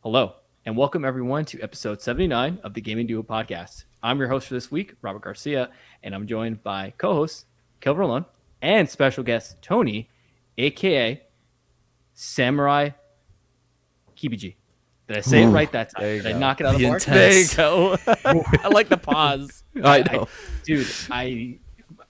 Hello, and welcome everyone to episode 79 of the Gaming Duo podcast. I'm your host for this week, Robert Garcia, and I'm joined by co-host Kel Verlon and special guest Tony, aka Samurai Kibiji. Did I say it right that time? Did I knock it out of the park? There you go. I like the pause. I know.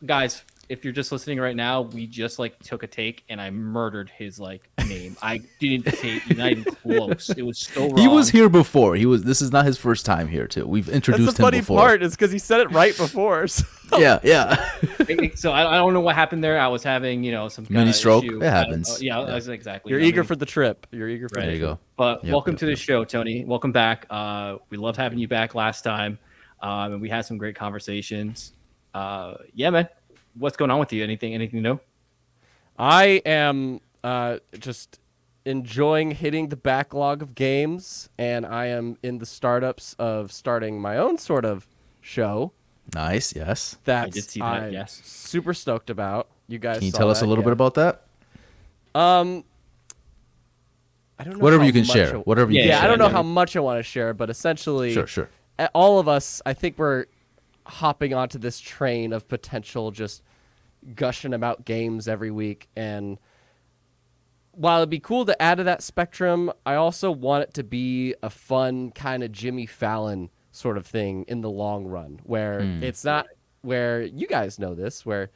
Guys, if you're just listening right now, we just took a take and I murdered his name. I didn't say not even close. It was so wrong. He was here before. This is not his first time here too. We've introduced That's the him before. funny part is because he said it right before. So. Yeah. So I don't know what happened there. I was having some kind Mini of stroke. issue. It happens. That's exactly. You're eager for the trip. You're eager for Right. There you go. But Yep, welcome yep, to the yep. show, Tony. Welcome back. We loved having you back last time, and we had some great conversations. Yeah, man. What's going on with you? Anything new? I am just enjoying hitting the backlog of games, and I am in the startups of starting my own sort of show. Nice. Yes. That's did see that, I'm yes. super stoked about. You guys Can you saw tell us that, a little bit about that? I don't know. Whatever how you can much share. Whatever you Yeah, can Yeah, share. I don't know yeah. how much I want to share, but essentially, Sure. all of us, I think we're hopping onto this train of potential just gushing about games every week. And while it'd be cool to add to that spectrum, I also want it to be a fun kind of Jimmy Fallon sort of thing in the long run, where it's not where you guys know this, where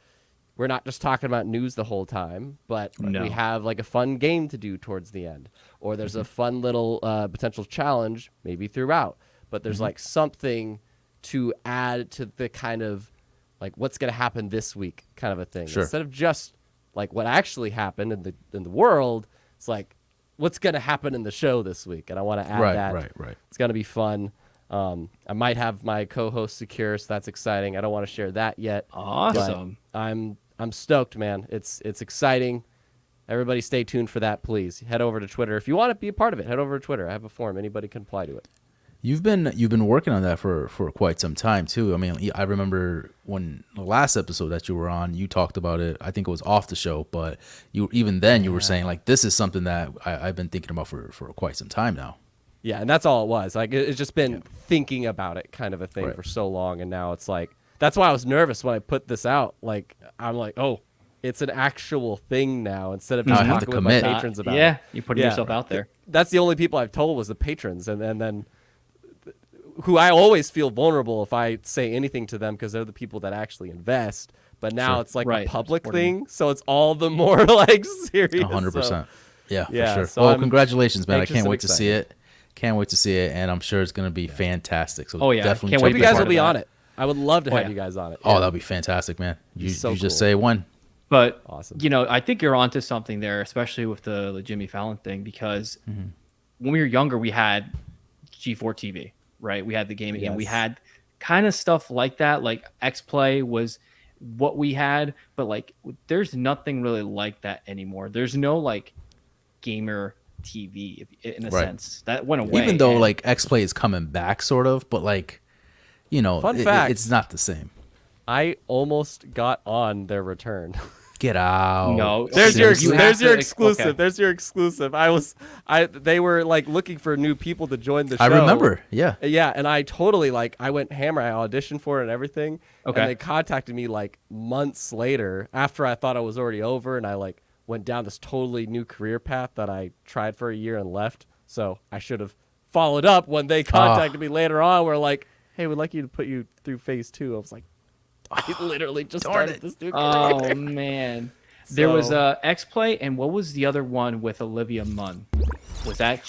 we're not just talking about news the whole time, but No. we have a fun game to do towards the end, or there's a fun little potential challenge maybe throughout, but there's something to add to the kind of what's going to happen this week kind of a thing. Sure. Instead of just what actually happened in the world, it's what's going to happen in the show this week, and I want to add that. Right. It's going to be fun. I might have my co-host secure, so that's exciting. I don't want to share that yet. Awesome. But I'm stoked, man. It's exciting. Everybody stay tuned for that, please. Head over to Twitter. If you want to be a part of it, head over to Twitter. I have a form. Anybody can apply to it. You've been working on that for quite some time too. I mean, I remember when the last episode that you were on, you talked about it. I think it was off the show, but you were saying this is something that I've been thinking about for quite some time now. Yeah, and that's all it was. It's just been thinking about it kind of a thing Right. for so long, and now it's that's why I was nervous when I put this out. I'm oh, it's an actual thing now instead of Now just I have to talking with my commit. patrons about Yeah, it. you're putting Yeah. yourself out there. That's the only people I've told was the patrons, and then who I always feel vulnerable if I say anything to them because they're the people that actually invest. But now Sure. it's Right. a public Supporting thing, so it's all the more serious. 100%. Yeah, Yeah, for sure. so Well, I'm congratulations, man. I anxious can't and wait to see it. Can't wait to see it, and I'm sure it's going to be fantastic. So Oh, yeah. definitely Can't check wait Hope to you it guys part will of be that. on it. I would love to Oh, have yeah. you guys on it. Oh, Yeah. that'd be fantastic, man. You So just cool. say when. But Awesome. I think you're onto something there, especially with the Jimmy Fallon thing, because when we were younger, we had G4 TV, right? We had the gaming, and we Yes. had kind of stuff like that. Like X Play was what we had, but there's nothing really like that anymore. There's no gamer TV in a Right. sense that went away. Even though and- X Play is coming back, sort of, but Fun fact. it's not the same. I almost got on their return. Get out. No. There's your You have there's your to- exclusive. okay. There's your exclusive. They were looking for new people to join the show. I remember. Yeah. Yeah, and I totally I went hammer. I auditioned for it and everything. Okay. And they contacted me months later after I thought I was already over, and I went down this totally new career path that I tried for a year and left. So I should have followed up when they contacted me later on. We're like, hey, we'd like you to put you through phase 2. I was like, I literally just started this new career. Oh man, there was So- X Play, and what was the other one with Olivia Munn? Was that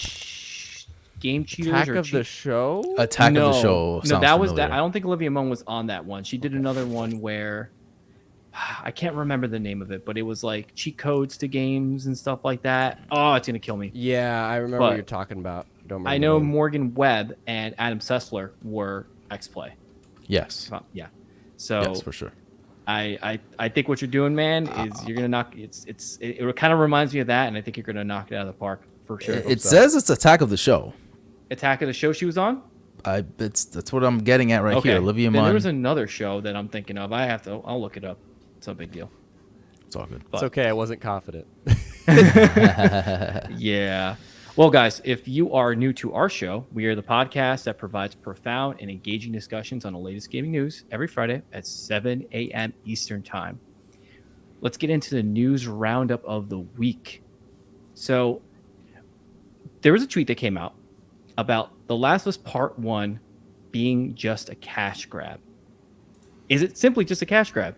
Game Cheaters Attack or of the Show? Attack no, of the Show. No, sounds that was familiar. that. I don't think Olivia Munn was on that one. She did another one where I can't remember the name of it, but it was cheat codes to games and stuff like that. Oh, it's gonna kill me. Yeah, I remember But what you're talking about. Don't remember I the know name. Morgan Webb and Adam Sessler were X Play. Yes. Yeah. So Yes, for sure. I think what you're doing, man, is you're gonna knock. It kind of reminds me of that, and I think you're gonna knock it out of the park for sure. It says it's Attack of the Show. Attack of the Show she was on. That's what I'm getting at right here. Olivia Then Munn. there was another show that I'm thinking of. I'll look it up. It's no big deal. It's all good. It's okay. I wasn't confident. Yeah. Well, guys, if you are new to our show, we are the podcast that provides profound and engaging discussions on the latest gaming news every Friday at 7 a.m. Eastern Time. Let's get into the news roundup of the week. So, there was a tweet that came out about The Last of Us Part 1 being just a cash grab. Is it simply just a cash grab?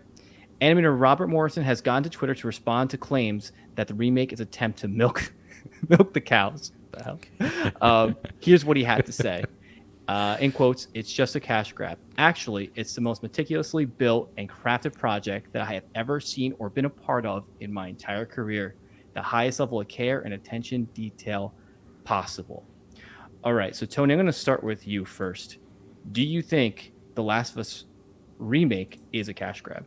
Animator Robert Morrison has gone to Twitter to respond to claims that the remake is an attempt to milk the cows. What the hell? Here's what he had to say. In quotes, it's just a cash grab. Actually, it's the most meticulously built and crafted project that I have ever seen or been a part of in my entire career. The highest level of care and attention detail possible. All right, so Tony, I'm going to start with you first. Do you think The Last of Us remake is a cash grab?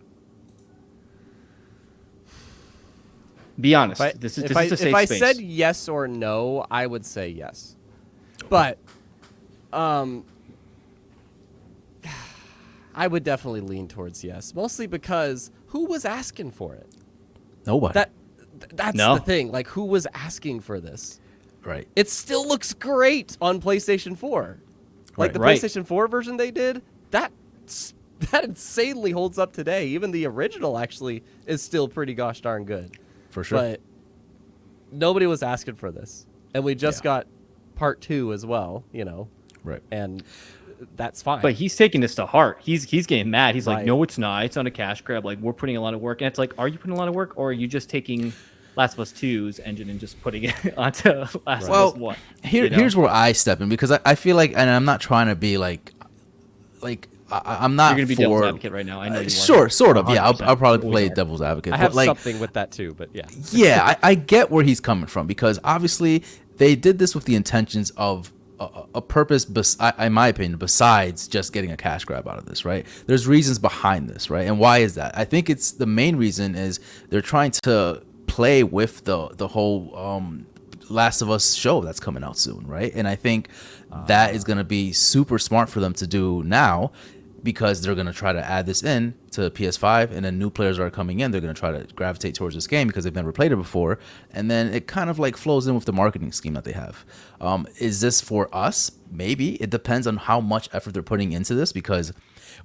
Be honest. This is a safe space. If I said yes or no, I would say yes. But I would definitely lean towards yes, mostly because who was asking for it? Nobody. That's the thing. Like, who was asking for this? Right. It still looks great on PlayStation 4. Like the PlayStation 4 version they did, that insanely holds up today. Even the original actually is still pretty gosh darn good. For sure. But nobody was asking for this. And we just got part 2 as well, you know. Right. And that's fine. But he's taking this to heart. He's getting mad. He's like, no, it's not. It's not a cash grab. Like, we're putting a lot of work. And it's like, are you putting a lot of work, or are you just taking Last of Us 2's engine and just putting it onto Last of Us 1? Here's where I step in, because I feel like, and I'm not trying to be like I'm not. You're gonna be for, devil's advocate right now. I know you sure, sort of. 100%. Yeah, I'll probably play are. devil's advocate. I have but something with that too, but yeah. Yeah, I get where he's coming from, because obviously they did this with the intentions of a purpose, in my opinion, besides just getting a cash grab out of this, right? There's reasons behind this, right? And why is that? I think it's the main reason is they're trying to play with the whole Last of Us show that's coming out soon, right? And I think that is going to be super smart for them to do now, because they're going to try to add this in to PS5, and then new players are coming in. They're going to try to gravitate towards this game because they've never played it before. And then it kind of like flows in with the marketing scheme that they have. Is this for us? Maybe. It depends on how much effort they're putting into this, because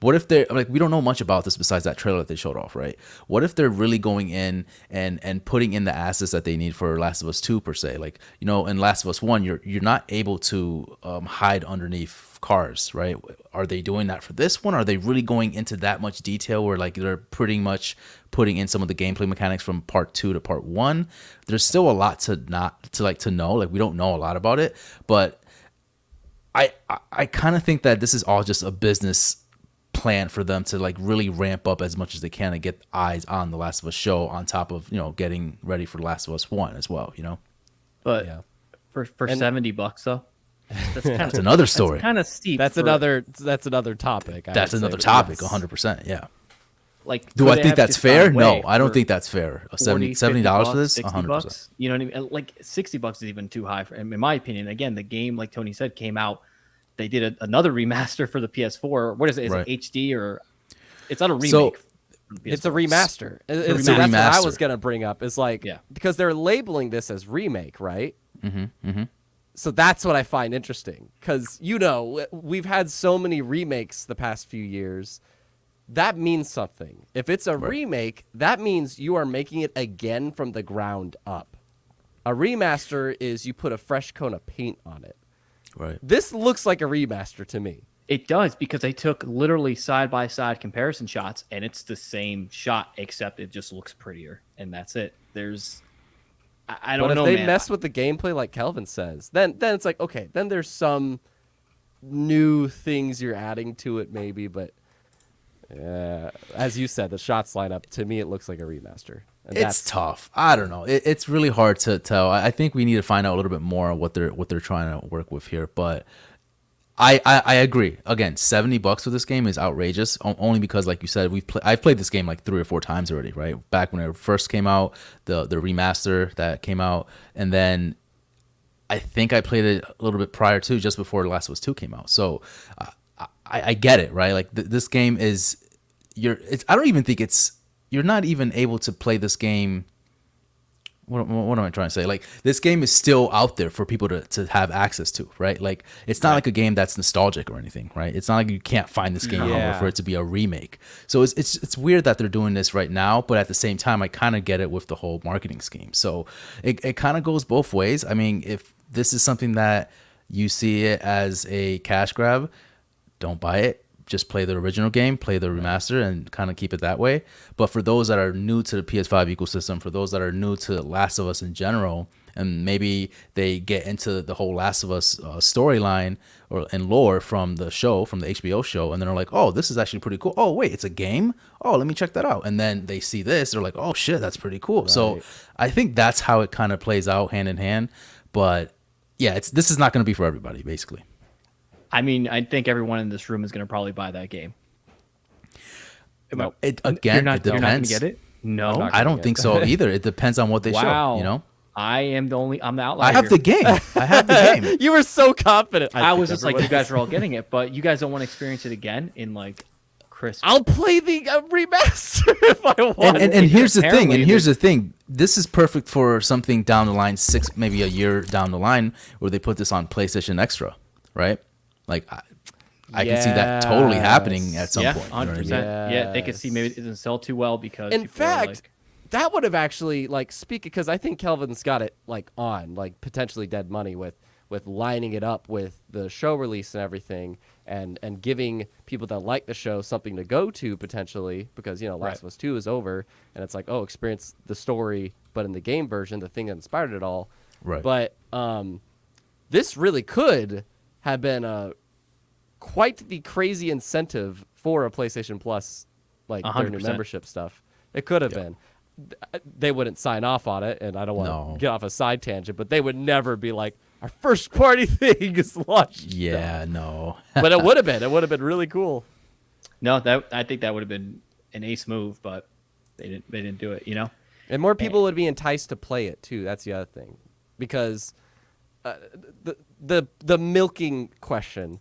what if they're like, we don't know much about this besides that trailer that they showed off, right? What if they're really going in and putting in the assets that they need for Last of Us 2 per se? Like, you know, in Last of Us 1, you're not able to hide underneath cars, right? Are they doing that for this one? Are they really going into that much detail where like they're pretty much putting in some of the gameplay mechanics from part 2 to part 1? There's still a lot to know. Like, we don't know a lot about it, but I kind of think that this is all just a business plan for them to like really ramp up as much as they can and get eyes on the Last of Us show, on top of, you know, getting ready for The Last of Us 1 as well, you know. But for $70 though, that's another story. Kind of steep. That's another topic. That's another topic. 100%. Yeah. Like, do I think that's fair? No, I don't think that's fair. $70 for this? 100%. You know what I mean? Like, $60 is even too high in my opinion. Again, the game, like Tony said, came out. They did another remaster for the PS4. What is it? Is it HD, or it's not a remake? So, it's a remaster. That's what I was gonna bring up. Is like, because they're labeling this as remake, right? Mm-hmm. So that's what I find interesting, because, you know, we've had so many remakes the past few years. That means something. If it's a remake, that means you are making it again from the ground up. A remaster is you put a fresh coat of paint on it. Right. This looks like a remaster to me. It does, because they took literally side-by-side comparison shots, and it's the same shot, except it just looks prettier, and that's it. I don't know, But if they man. mess with the gameplay like Kelvin says, then it's like, okay, then there's some new things you're adding to it maybe, but as you said, the shots line up. To me, it looks like a remaster. And it's tough. I don't know. It's really hard to tell. I think we need to find out a little bit more on what they're trying to work with here. But I agree. Again, $70 for this game is outrageous. Only because, like you said, I've played this game like 3 or 4 times already. Right back when it first came out, the remaster that came out, and then I think I played it a little bit prior to, just before The Last of Us 2 came out. So I get it, right? Like this game is I don't even think you're not even able to play this game what am I trying to say? Like, this game is still out there for people to have access to, right? Like, it's not like a game that's nostalgic or anything, right? It's not like you can't find this game anywhere for it to be a remake. So it's weird that they're doing this right now, but at the same time, I kind of get it with the whole marketing scheme. So it kind of goes both ways. I mean, if this is something that you see it as a cash grab, don't buy it. Just play the original game, play the remaster, and kind of keep it that way. But for those that are new to the PS5 ecosystem, for those that are new to Last of Us in general, and maybe they get into the whole Last of Us storyline and lore from the show, from the HBO show, and then they're like, oh, this is actually pretty cool. Oh, wait, it's a game? Oh, let me check that out. And then they see this, they're like, oh, shit, that's pretty cool. Right. So I think that's how it kind of plays out hand in hand. But yeah, this is not going to be for everybody, basically. I mean, I think everyone in this room is going to probably buy that game. It depends. You're not going to get it? No. I don't think so either. It depends on what they show, you know? I'm the outlier. I have the game. I have the game. You were so confident. I was just like, you guys are all getting it, but you guys don't want to experience it again in like crisp. I'll play the remaster if I want. And here's the thing. And here's the thing. This is perfect for something down the line, maybe a year down the line, where they put this on PlayStation Extra, right? Like, I can see that totally happening at some point. 100%. You know what I mean? Yeah, they could see maybe it doesn't sell too well because. In fact, that would have actually because I think Kelvin's got it on potentially dead money with lining it up with the show release and everything, and giving people that like the show something to go to potentially, because Last of Us 2 is over and it's like, oh, experience the story, but in the game version, the thing that inspired it all. Right. But this really could have been quite the crazy incentive for a PlayStation Plus, their new membership stuff. It could have been. They wouldn't sign off on it, and I don't want to get off a side tangent, but they would never be like, our first party thing is launched. Yeah, no. But it would have been. It would have been really cool. No, I think that would have been an ace move, but they didn't do it, And more people would be enticed to play it too. That's the other thing, because the milking question,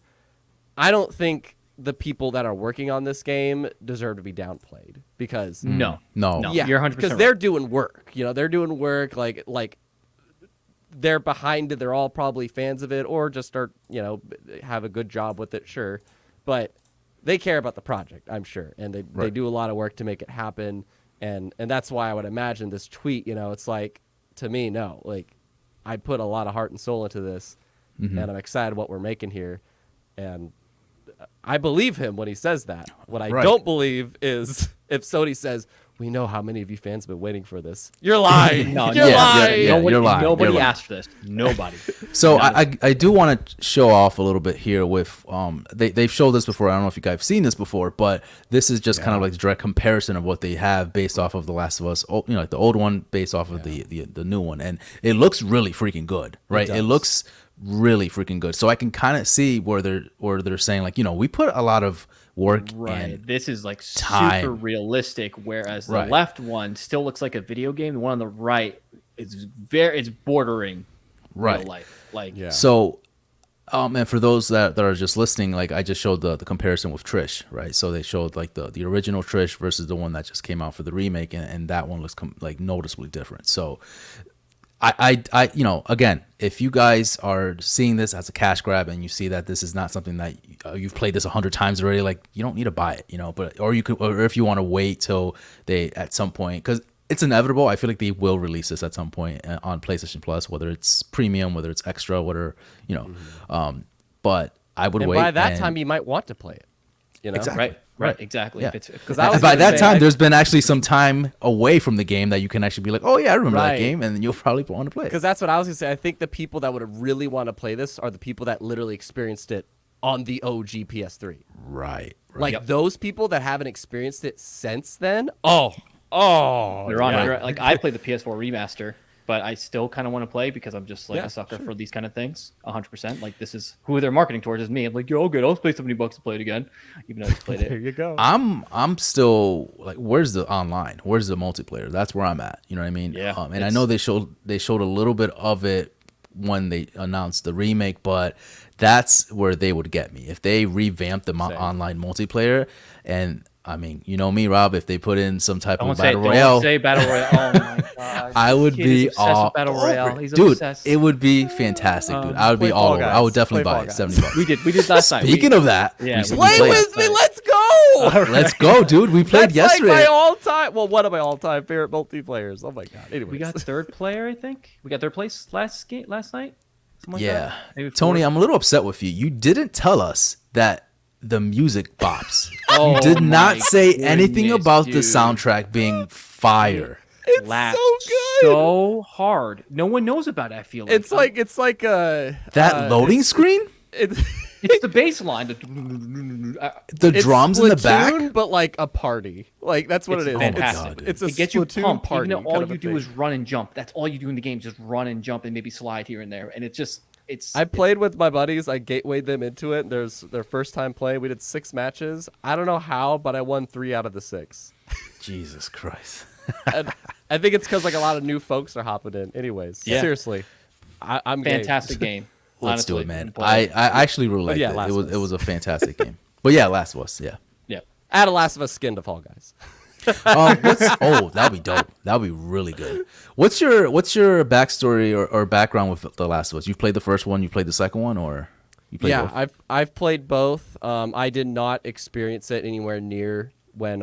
I don't think the people that are working on this game deserve to be downplayed, because no, yeah, you're 100% because they're doing work. They're doing work like they're behind it. They're all probably fans of it, or just are have a good job with it, sure, but they care about the project, I'm sure, and they do a lot of work to make it happen, and that's why I would imagine this tweet. It's like, to me, no, I put a lot of heart and soul into this, and I'm excited what we're making here, and I believe him when he says that. What I don't believe is if Sony says, we know how many of you fans have been waiting for this. You're lying. You're lying. You're lying. Nobody asked for this. Nobody. So I do want to show off a little bit here with they've showed this before. I don't know if you guys have seen this before, but this is just kind of like a direct comparison of what they have based off of The Last of Us. Like the old one based off of the new one, and it looks really freaking good, right? It looks really freaking good. So I can kind of see where they're saying like, we put a lot of work and this is like time. Super realistic, whereas the left one still looks like a video game. The one on the right is it's bordering real life. So and for those that are just listening, like I just showed the comparison with Trish, right? So they showed like the original Trish versus the one that just came out for the remake, and that one looks like noticeably different. So I again, if you guys are seeing this as a cash grab and you see that this is not something that you've played this 100 times already, like, you don't need to buy it, but or if you want to wait till they at some point, because it's inevitable. I feel like they will release this at some point on PlayStation Plus, whether it's premium, whether it's extra, whether but I would wait. By that time, you might want to play it. Exactly. Right, exactly. Yeah. Because by that time, there's been actually some time away from the game that you can actually be like, oh yeah, I remember that game, and then you'll probably want to play it. Because that's what I was gonna say. I think the people that would really want to play this are the people that literally experienced it on the OG PS3. Right. Like those people that haven't experienced it since then. They're on it. Like I played the PS4 remaster, but I still kind of want to play because I'm just like a sucker for these kind of things. 100%. Like this is who they're marketing towards is me. I'm like, yo, good. I'll pay $70 to play it again, even though I just played it. There you go. I'm still like, where's the online? Where's the multiplayer? That's where I'm at. You know what I mean? Yeah. And I know they showed a little bit of it when they announced the remake, but that's where they would get me if they revamp the online multiplayer. And I mean, you know me, Rob. If they put in some type of Don't battle say, royale, don't say battle royale. Oh my god, I would Kid be is obsessed all with battle royale. He's dude. obsessed. It would be fantastic, dude. I would Play be Fall all over. I would Guys. definitely Play buy Fall it. Guys. $70. We did last night. Speaking of that, Yeah, recently Play played. with me. Let's go. Let's go, dude. We played That's yesterday. like my all-time. Well, one of my all-time favorite multiplayers. Oh my god. Anyways. we got third player. I think we got third place last night. Something like Yeah, that. Maybe Tony, fourth. I'm a little upset with you. You didn't tell us that the music bops. Oh You did not my say anything goodness, about the dude. soundtrack being fire. It's Laughed so good. so hard. No one knows about it. I feel like It's like That loading screen, It's it's the bass line. the drums in the back. Splatoon, but like a party. Like that's what It's it is. fantastic. It's a It gets you Splatoon pumped. party. Even though all kind of you a do thing. is run and jump. That's all you do in the game. Just run and jump and maybe slide here and there. And it's. I played with my buddies. I gatewayed them into it. There's their first time playing. We did 6 matches. I don't know how, but I won 3 out of the 6. Jesus Christ. And I think it's because like a lot of new folks are hopping in. Anyways, Yeah. seriously, I'm game. fantastic game. Let's do honestly, it, man. and play I it. actually really liked yeah, it. Last It of was Us. it was a fantastic game. But yeah, Last of Us. Yeah. Yeah. Add a Last of Us skin to Fall Guys. That'd be dope. That'd be really good. What's your backstory or background with The Last of Us? You played the first one. You played the second one, or you played Yeah, both? I've played both. I did not experience it anywhere near when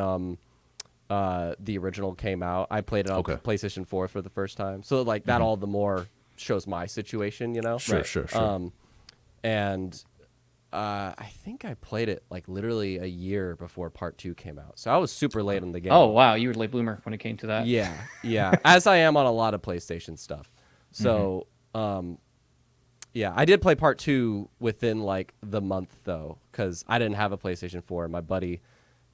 the original came out. I played it on Okay. PlayStation 4 for the first time, so like that all the more shows my situation, you know. Sure, sure. And I think I played it like literally a year before Part 2 came out, so I was super late in the game. Oh wow, you were late bloomer when it came to that. Yeah, as I am on a lot of PlayStation stuff. So, yeah, I did play Part 2 within like the month though, because I didn't have a PlayStation 4. And my buddy,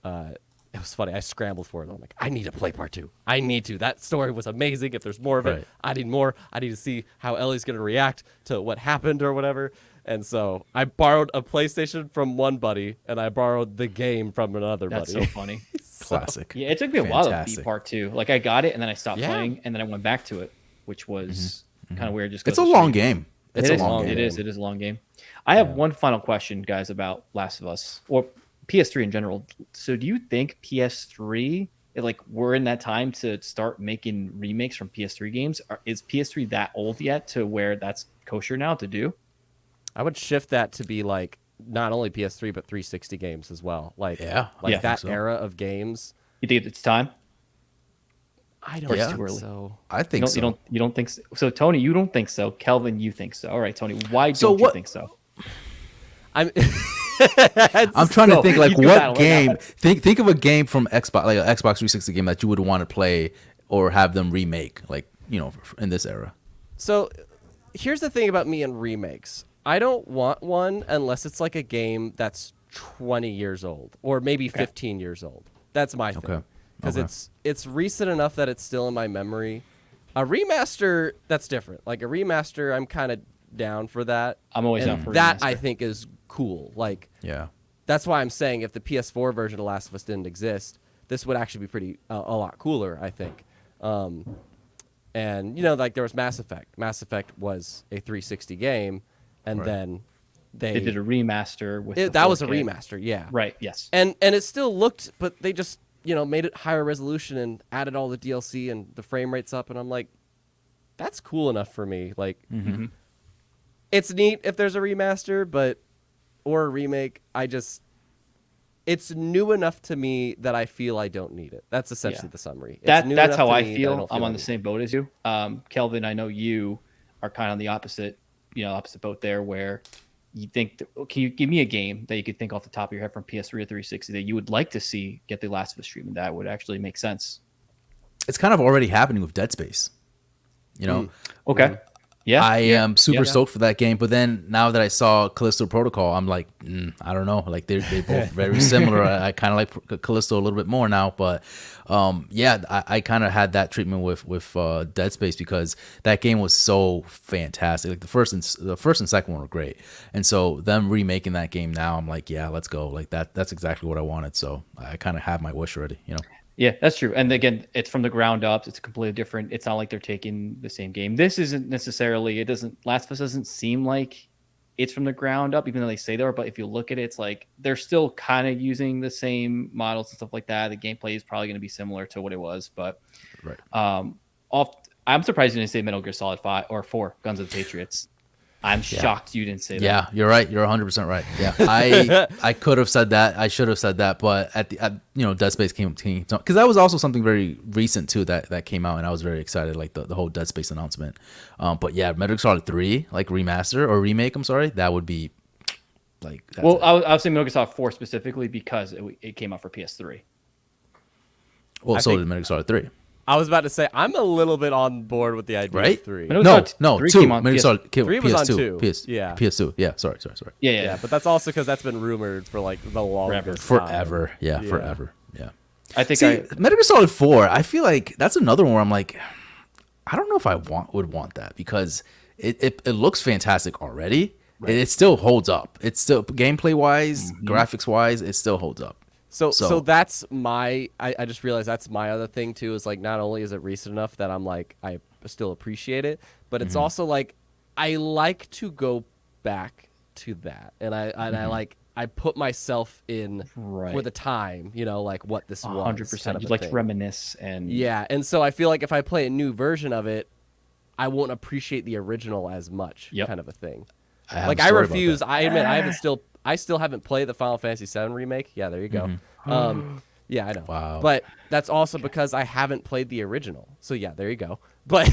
it was funny. I scrambled for it. I'm like, I need to play Part 2. I need to. That story was amazing. If there's more of Right. it, I need more. I need to see how Ellie's gonna react to what happened or whatever. And so I borrowed a PlayStation from one buddy, and I borrowed the game from another That's buddy. so funny. Classic. Yeah, it took me a while to Fantastic. beat part 2. Like I got it and then I stopped Yeah. playing and then I went back to it, which was kind of weird. Just 'cause It's a of long stream. game. It's It a is long game. It is. It is a long game. I have one final question, guys, about Last of Us or PS3 in general. So, do you think PS3, like, we're in that time to start making remakes from PS3 games? Is PS3 that old yet to where that's kosher now to do? I would shift that to be like not only PS3 but 360 games as well. Like Yeah, I like think that so. era of games. You think it's time? I Or don't it's think too early? so. I You think don't, so. you don't think so? So, Tony, you don't think so. Kelvin, you think so. All right, Tony, why So don't you what- think so? I'm I'm trying to So, think like you do that what one game. now. Think of a game from Xbox, like an Xbox 360 game that you would want to play or have them remake, like in this era. So here's the thing about me and remakes. I don't want one unless it's like a game that's 20 years old or maybe 15 years old. That's my thing. Okay. Because Okay. it's recent enough that it's still in my memory. A remaster, that's different. Like a remaster, I'm kind of down for that. I'm always And down for a that. remaster. I think is cool. Like Yeah. that's why I'm saying if the PS4 version of Last of Us didn't exist, this would actually be pretty a lot cooler, I think. And like there was Mass Effect. Mass Effect was a 360 game, and Right. then They did a remaster with the that was a 4K. remaster, yeah. Right, yes. And it still looked, but they just made it higher resolution and added all the DLC and the frame rates up, and I'm like, that's cool enough for me. Like, it's neat if there's a remaster, or a remake. It's new enough to me that I feel I don't need it. That's essentially Yeah. the summary. It's That's new how enough to I me that feel. don't I'm on I the need same boat as you. Kelvin, I know you are kind of on the opposite boat there where you think, can you give me a game that you could think off the top of your head from PS3 or 360 that you would like to see get the Last of Us stream, and that would actually make sense? It's kind of already happening with Dead Space. Okay. Yeah. I am super Yeah. stoked for that game, but then now that I saw Callisto Protocol, I'm like, I don't know. Like they're both very similar. I kind of like Callisto a little bit more now, but yeah, I kind of had that treatment with Dead Space because that game was so fantastic. Like the first and second one were great, and so them remaking that game now, I'm like, yeah, let's go. Like that's exactly what I wanted. So I kind of have my wish already. Yeah, that's true. And again, it's from the ground up. It's completely different. It's not like they're taking the same game. This isn't necessarily. Last of Us doesn't seem like it's from the ground up, even though they say they are. But if you look at it, it's like they're still kind of using the same models and stuff like that. The gameplay is probably going to be similar to what it was, but Right. I'm surprised you didn't say Metal Gear Solid 5 or 4, Guns of the Patriots. I'm shocked you didn't say that. Yeah, you're right. You're 100% right. Yeah, I could have said that. I should have said that, but Dead Space came because that was also something very recent too that came out, and I was very excited, like the whole Dead Space announcement. But yeah, Metal Gear Solid 3, like remaster or remake. I'm sorry, that would be like. Well, I was saying Metal Gear Solid 4 specifically because it came out for PS3. Well, so did Metal Gear Solid 3. I was about to say I'm a little bit on board with the idea Right? of 3. Metal Gear No, Solid 3 2. came on Metal Gear Solid 3 was on PS2. 2. Yeah. PS2. Yeah, sorry. Yeah. But that's also because that's been rumored for like the longest Forever. time. Yeah, forever. Yeah. I think Metal Gear Solid 4, I feel like that's another one where I'm like, I don't know if I would want that because it looks fantastic already. Right. It still holds up. It's still gameplay wise, graphics wise, it still holds up. So that's my. I just realized that's my other thing too. Is like not only is it recent enough that I'm like I still appreciate it, but it's also like I like to go back to that, and I put myself in for the time, like what this was. 100%. You'd like to reminisce and and so I feel like if I play a new version of it, I won't appreciate the original as much, kind of a thing. I refuse. I admit I still haven't played the Final Fantasy VII remake. Yeah, there you go. Yeah, I know. Wow. But that's also because I haven't played the original. So yeah, there you go. But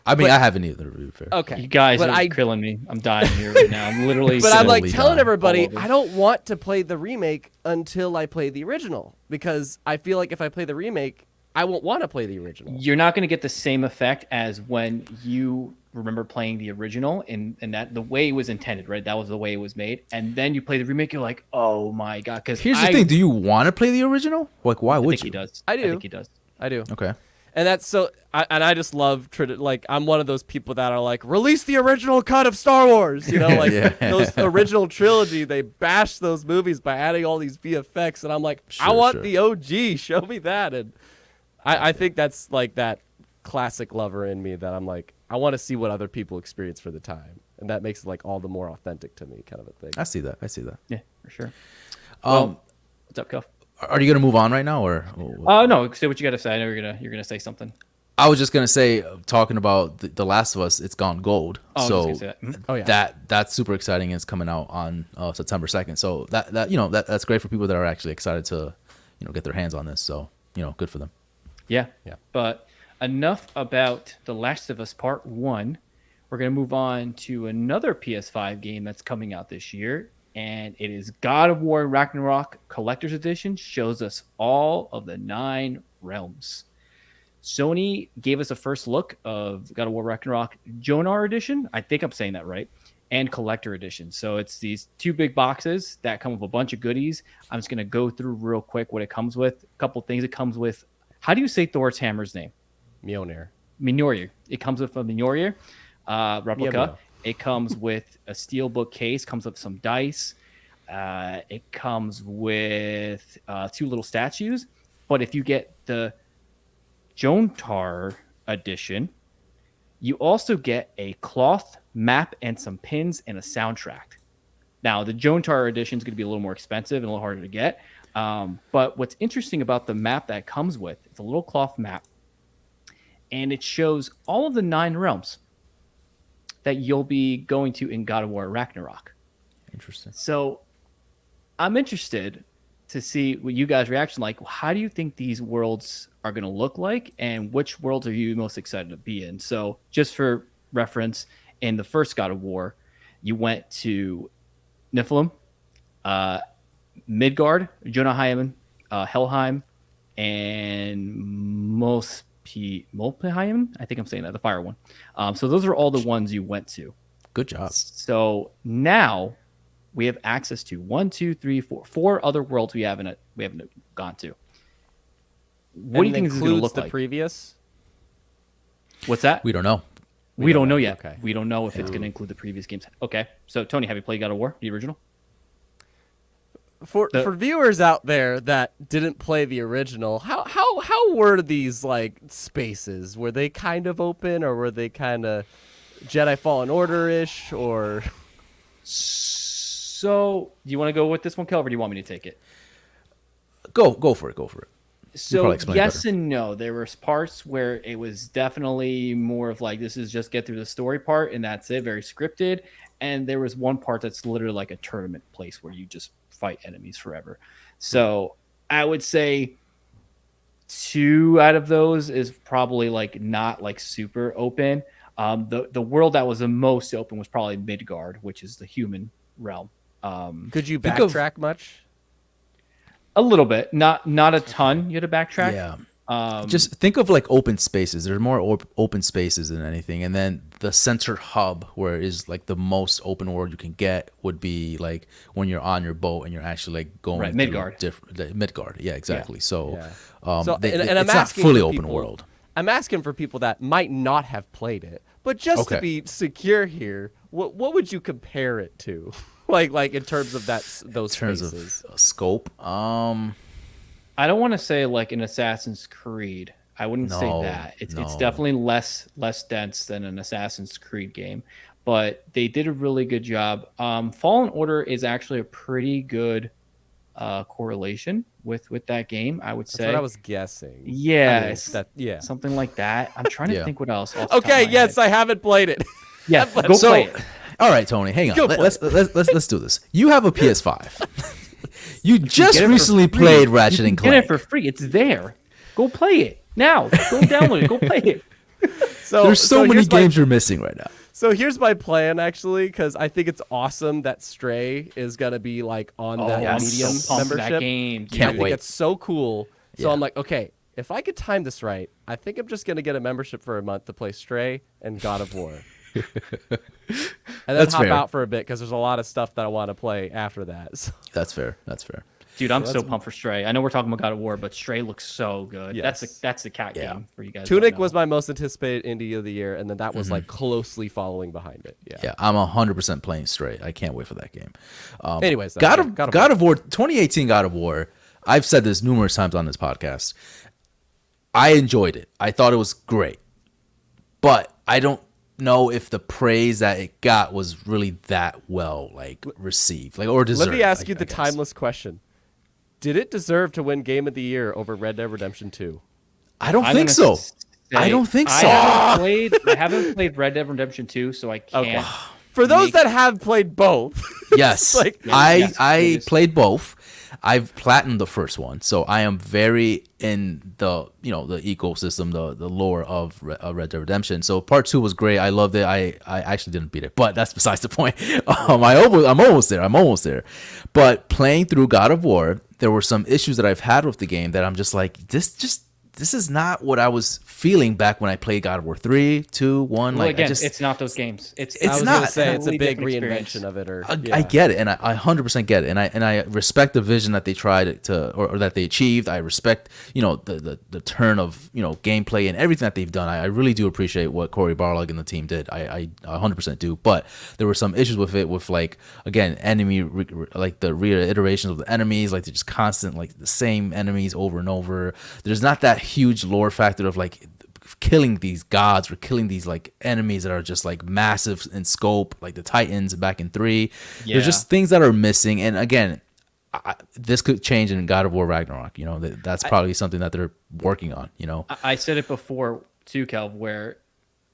I haven't either. To be fair. Okay, you guys are killing me. I'm dying here right now. I'm literally. But I'm like telling everybody I don't want to play the remake until I play the original because I feel like if I play the remake, I won't want to play the original. You're not going to get the same effect as when you remember playing the original and that the way it was intended, right? That was the way it was made. And then you play the remake, you're like, oh my God. Because here's the thing. Do you want to play the original? Like, why would you? He does. I do. I think he does. I do. Okay. And that's so, I just love, like, I'm one of those people that are like, release the original cut of Star Wars. Those original trilogy, they bash those movies by adding all these VFX. And I'm like, I want the OG. Show me that. And I think that's like that classic lover in me that I'm like, I want to see what other people experience for the time. And that makes it like all the more authentic to me kind of a thing. I see that. Yeah, for sure. What's up, Kel? Are you going to move on right now or? No, say what you got to say. I know you're going to say something. I was just going to say, talking about the Last of Us, it's gone gold. So that's super exciting. It's coming out on September 2nd. So that's great for people that are actually excited to, get their hands on this. So, good for them. Yeah. But enough about The Last of Us Part 1. We're going to move on to another PS5 game that's coming out this year, and it is God of War Ragnarok Collector's Edition. Shows us all of the 9 realms. Sony gave us a first look of God of War Ragnarok Jonar Edition. I think I'm saying that right. And Collector Edition. So it's these 2 big boxes that come with a bunch of goodies. I'm just going to go through real quick what it comes with. A couple things it comes with. How do you say Thor's hammer's name? Mjolnir. It comes with a Mjolnir replica. Yeah. It comes with a steelbook case. Comes with some dice. It comes with 2 little statues. But if you get the Jontar edition, you also get a cloth map and some pins and a soundtrack. Now, the Jontar edition is going to be a little more expensive and a little harder to get. But what's interesting about the map that comes with, it's a little cloth map, and it shows all of the 9 realms that you'll be going to in God of War Ragnarok. Interesting. So I'm interested to see what you guys' reaction like. How do you think these worlds are going to look like, and which worlds are you most excited to be in? So just for reference, in the first God of War, you went to Niflheim, Midgard, Jotunheim, Helheim, and Muspelheim. I think I'm saying that, the fire one. So those are all the ones you went to. Good job. So now we have access to 4 other worlds we haven't gone to. What do you think this is going to look the like? Previous? What's that? We don't know. We don't know yet. Okay. We don't know if it's going to include the previous games. Okay. So Tony, have you played God of War, the original? For viewers out there that didn't play the original, how were these like spaces? Were they kind of open, or were they kind of Jedi Fallen Order-ish, or? So, do you want to go with this one, Kelvin, or do you want me to take it? Go for it. So, probably explain yes better. and no. There was parts where it was definitely more of like, this is just get through the story part, and that's it, very scripted. And there was one part that's literally like a tournament place where you just fight enemies forever. So, I would say 2 out of those is probably like not like super open. The world that was the most open was probably Midgard, which is the human realm. Could you Think of- backtrack much? A little bit, not a ton. You had to backtrack. Yeah. Just think of like open spaces. There's more open spaces than anything, and then the center hub, where it is like the most open world you can get, would be like when you're on your boat and you're actually like going Right, through Midgard. Midgard, yeah, exactly. So, Yeah. So, they- and I'm it's not asking fully for open people- world. I'm asking for people that might not have played it, but just to Okay. be secure here, what would you compare it to? like in terms of those In terms spaces. of scope, I don't want to say like an Assassin's Creed. I wouldn't say No, that. It's no. definitely less dense than an Assassin's Creed game, but they did a really good job. Fallen Order is actually a pretty good correlation with that game, I would That's say. what I was guessing. Yes, Yeah. something like that. I'm trying to Yeah. think what else. off the top of Okay. my Yes, head. I haven't played it. Yeah, go So, play it. all right, Tony, hang on. Go play Let's do this. You have a PS5. You just get it for recently free. played Ratchet You and can Clank. get it for free. It's there. Go play it now. Go download it. Go play it. So There's so many here's games you're missing right now. So here's my plan, actually, because I think it's awesome that Stray is gonna be like on that I'm medium so pumped for membership. that game. dude. Can't I think wait. it's so cool. So Yeah. I'm like, okay, if I could time this right, I think I'm just gonna get a membership for a month to play Stray and God of War, and then That's hop fair. out for a bit because there's a lot of stuff that I want to play after that. So, That's fair. Dude, I'm so pumped for Stray. I know we're talking about God of War, but Stray looks so good. Yes. That's the cat Yeah. game for you guys. Tunic don't was know. my most anticipated indie of the year, and then that was like closely following behind it. Yeah, I'm 100% playing Stray. I can't wait for that game. Anyways, though, God yeah, of War 2018 God of War. I've said this numerous times on this podcast. I enjoyed it. I thought it was great, but I don't know if the praise that it got was really that well like received, like or deserved. Let me ask you I the guess. timeless question: did it deserve to win Game of the Year over Red Dead Redemption 2? I don't I'm think gonna so. say- I don't think so. I haven't played Red Dead Redemption 2, so I can't. Okay. For those make- that have played both, Yes, like- Yes, I it is. played both. I've platinumed the first one, so I am very in the the ecosystem, the lore of Red Dead Redemption. So part 2 was great. I loved it. I actually didn't beat it, but that's besides the point. I'm almost there. But playing through God of War, there were some issues that I've had with the game that I'm just like this is not what I was feeling back when I played God of War 3, 2, 1. Well, Like again, I just it's not those games. It's It's I was not. gonna say it's a totally big different reinvention experience. of it. Or I yeah. get it, and I 100% get it, and I respect the vision that they tried to or that they achieved. I respect the turn of gameplay and everything that they've done. I really do appreciate what Cory Barlog and the team did. I 100% do, but there were some issues with it, with like again like the reiterations of the enemies, like they're just constant, like the same enemies over and over. There's not that huge lore factor of like killing these gods or killing these like enemies that are just like massive in scope, like the Titans back in 3. Yeah. There's just things that are missing, and again, this could change in God of War Ragnarok. That's probably something that they're working on. I said it before too, Kelv, where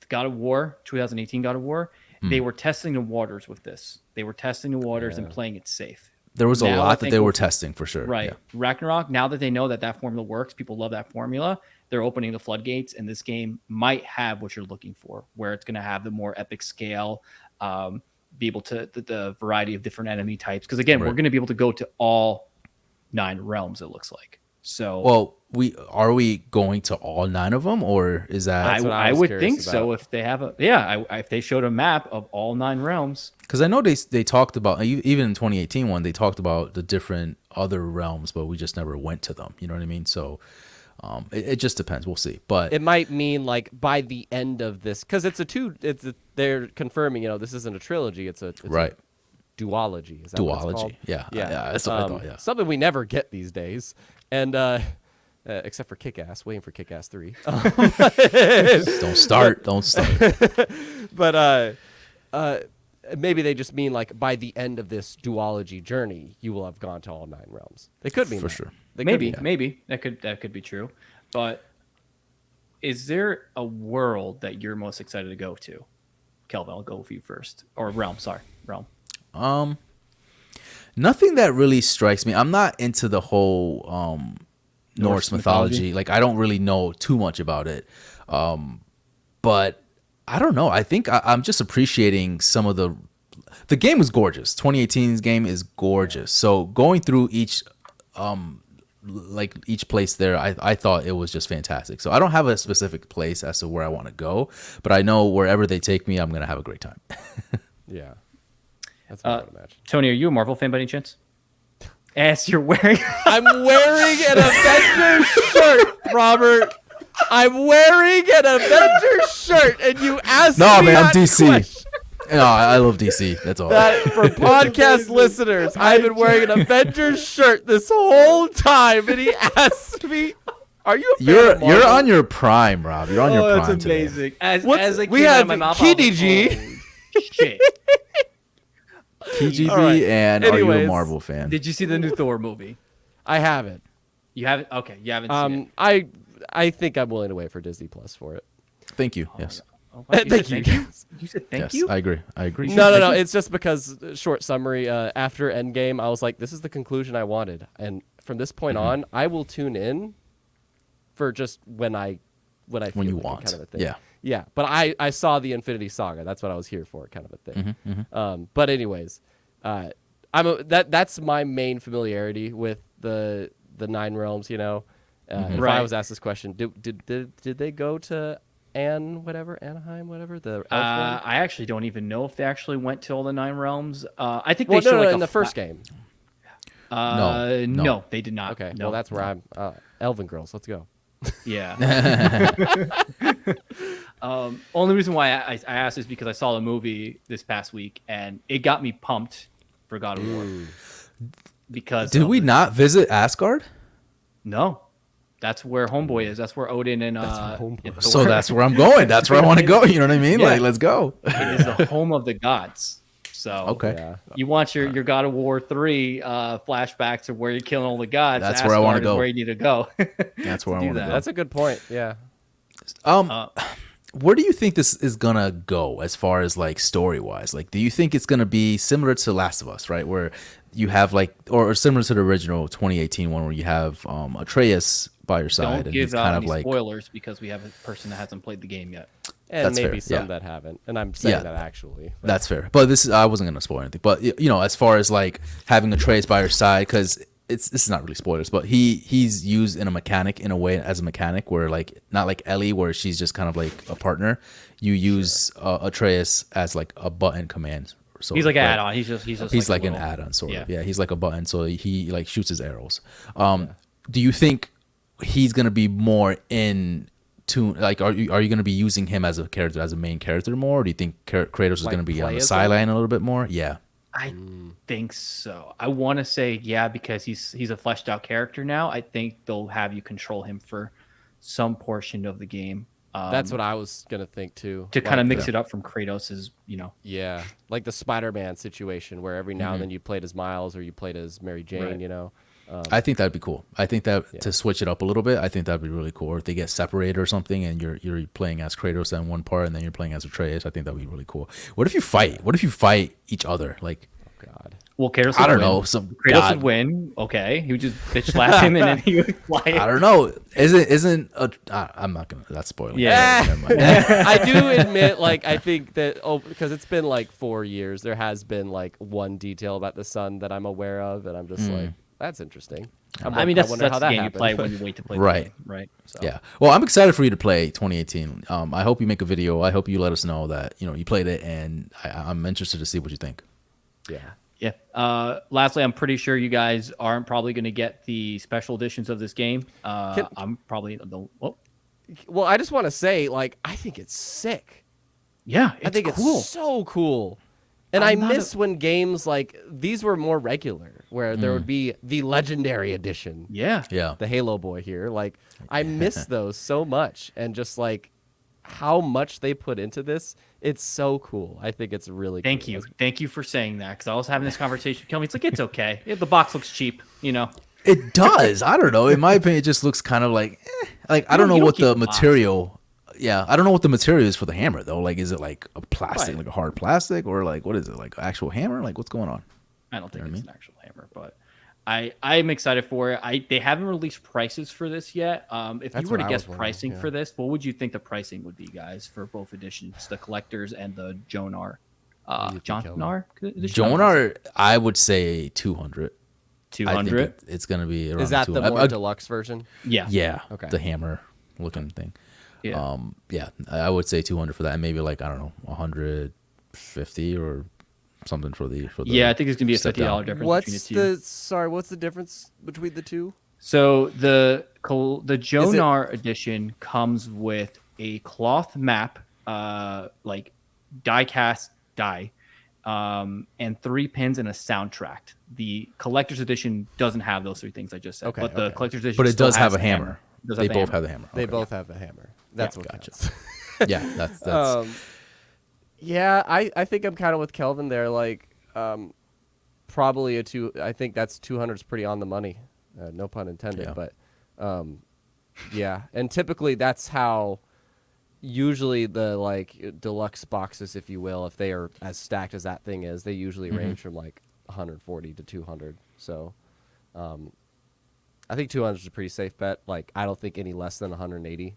God of War, 2018 God of War, they were testing the waters with this. They were testing the waters and playing it safe. There was a Now I lot that think they were we're- testing for sure. Right. Yeah. Ragnarok, now that they know that formula works, people love that formula, they're opening the floodgates, and this game might have what you're looking for, where it's going to have the more epic scale, be able to, the variety of different enemy types. Because again, we're going to be able to go to all 9 realms, it looks like. So, Well, are we going to all 9 of them, or is that? That's what I I was would curious think so about. if they have if they showed a map of all 9 realms. Because I know they talked about, even in 2018 one, they talked about the different other realms, but we just never went to them. You know what I mean? So it just depends. We'll see. But It might mean like by the end of this, because they're confirming, this isn't a trilogy. It's a right. duology. Is that what it's called? Duology. Yeah. That's what I thought. Yeah. Something we never get these days, and except for Kick-Ass, waiting for Kick-Ass 3. Don't start. But maybe they just mean like by the end of this duology journey, you will have gone to all 9 realms. They could mean For that. sure. They could mean Maybe that could be true. But is there a world that you're most excited to go to? Kelvin, I'll go with you first. Or realm, sorry. Realm. Nothing that really strikes me. I'm not into the whole Norse mythology. Like, I don't really know too much about it. But I don't know. I think I'm just appreciating some of the game is gorgeous. 2018's game is gorgeous. So going through each each place there, I thought it was just fantastic. So I don't have a specific place as to where I want to go, but I know wherever they take me, I'm gonna have a great time. Yeah. That's what I would imagine. Tony, are you a Marvel fan by any chance? As you're wearing I'm wearing an Avengers shirt, Robert. I'm wearing an Avengers shirt, and you asked me Man, I'm that DC. question. No, I love DC. That's all. That, for podcast listeners, I've been wearing an Avengers shirt this whole time, and he asked me, "Are you a fan of Marvel?" You're on your prime, Rob. You're on your prime. that's amazing. As it we came out have of my mouth, I was like, Kibiji. "Oh, shit. TGB All right. and are you a Anyways. Marvel fan? Did you see the new Thor movie? I haven't. You haven't? Okay, you haven't seen it. I think I'm willing to wait for Disney Plus for it. Thank you. Yes. Oh, Thank you. You said thank Yes. you? I agree. No. It's just because short summary. After Endgame, I was like, this is the conclusion I wanted, and from this point on, I will tune in for just when I feel When you like it, want. kind of a thing. Yeah. Yeah, but I saw the Infinity Saga. That's what I was here for, kind of a thing. But anyways, that's my main familiarity with the 9 realms. You know, if Right. I was asked this question, did they go to Anaheim, whatever the elf one? I actually don't even know if they actually went to all the 9 realms. I think Well, they showed like in the first game. No. No, they did not. Okay, No. well that's where I'm. Elven girls, let's go. Yeah. Only reason why I asked is because I saw the movie this past week and it got me pumped for God of War. Because Did we not visit Asgard? No, that's where Homeboy is. That's where Odin and and So Thor- that's where I'm going. That's where I want to go. You know what I mean? Yeah. Like, let's go. it is the home of the gods. So Okay. Yeah. you want your God of War 3 flashbacks of where you're killing all the gods. That's where I wanna Asgard is go. Where you need to go. That's where I do want to that. go. That's a good point. Yeah. Where do you think this is gonna go as far as like story wise? Like, do you think it's gonna be similar to Last of Us, right? Where you have like, or similar to the original 2018 one, where you have Atreus by your side, Don't and give he's out kind of any like, spoilers because we have a person that hasn't played the game yet. And That's maybe fair, some yeah. that haven't. And I'm saying Yeah. that actually. But that's fair. But this is, I wasn't gonna spoil anything. But you know, as far as like having Atreus by your side, because this is not really spoilers, but he's used in a way as a mechanic where like not like Ellie where she's just kind of like a partner. You use Atreus as like a button command. So He's like an right? add-on. He's just He's like like a an little- add-on sort of. yeah. Yeah, he's like a button, so he like shoots his arrows. Do you think he's gonna be more in tune? Like, are you gonna be using him as a character, as a main character more? Or do you think Kratos is Like gonna be on play the as him? sideline a little bit more? Yeah, I think so. I want to say yeah because he's a fleshed out character now. I think they'll have you control him for some portion of the game. that's what I was going to think too. to kind of Like, mix it up from Kratos' Yeah. Like the Spider-Man situation where every now and then you played as Miles or you played as Mary Jane, Right. you know. I think that'd be cool. I think that to switch it up a little bit, I think that'd be really cool. Or if they get separated or something, and you're playing as Kratos on one part, and then you're playing as Atreus, I think that'd be really cool. What if you fight? What if you fight each other? Like, God. Well, Kratos I would don't win. know, some Kratos god. would win. Okay, he would just bitch slap him and then he would fly. I don't know. Isn't I'm not gonna. That's spoiling. Yeah. Never mind. I do admit, like, I think that, because it's been like 4 years, there has been like one detail about the sun that I'm aware of, and I'm just like, that's interesting. I mean, that's wonder how the that game happened. you play when you wait to play Right. the game, right? So. Yeah. Well, I'm excited for you to play 2018. I hope you make a video. I hope you let us know that you played it, and I'm interested to see what you think. Yeah. Yeah. Lastly, I'm pretty sure you guys aren't probably going to get the special editions of this game. I'm probably the. Oh, Well, I just want to say, like, I think it's sick. yeah, it's I think cool. it's so cool. And I'm I not miss when games like these were more regular, where there would be the Legendary Edition. Yeah. Yeah. The Halo boy here. Like, I miss those so much. And just like, how much they put into this. It's so cool. I think it's really Thank cool. you for saying that, because I was having this conversation with Kelvin. It's like, it's okay. The box looks cheap, you know. It does. I don't know. In my opinion, it just looks kind of like, like I don't know you don't what keep the the box. material. Yeah, I don't know what the material is for the hammer though. Like, is it like a plastic, Right. like a hard plastic, or like what is it, like actual hammer? Like, what's going on? I don't think You know what I it's mean? an actual hammer, but I'm excited for it. They haven't released prices for this yet. If That's you were what to I guess was wondering, pricing yeah. for this, what would you think the pricing would be, guys, for both editions, the collectors and the Jonar? What do you think, Kelvin? Jonar edition? Jonar, I would say 200. I think 200. it's gonna be around Is that the 200. more deluxe version? Yeah. Yeah, Okay. the hammer looking thing. Yeah. Yeah, I would say 200 for that, and maybe like I don't know, 150 or something for the Yeah, I think there's gonna be a step $50 down. difference What's between the two. what's the difference between the two? So the Jonar edition comes with a cloth map, like die cast die, and 3 pins and a soundtrack. The collector's edition doesn't have those 3 things I just said, Okay, but the okay. collector's edition But it still does have has a hammer. Does They have both hammer. have the hammer. They Okay. both have a hammer. That's what Gotcha. counts. Yeah, that's Yeah, I think I'm kind of with Kelvin there. Like, probably a 2. I think that's 200 is pretty on the money. No pun intended. Yeah. But, yeah. And typically that's how usually the like deluxe boxes, if you will, if they are as stacked as that thing is, they usually range from like 140 to 200. So, I think 200 is a pretty safe bet. Like, I don't think any less than 180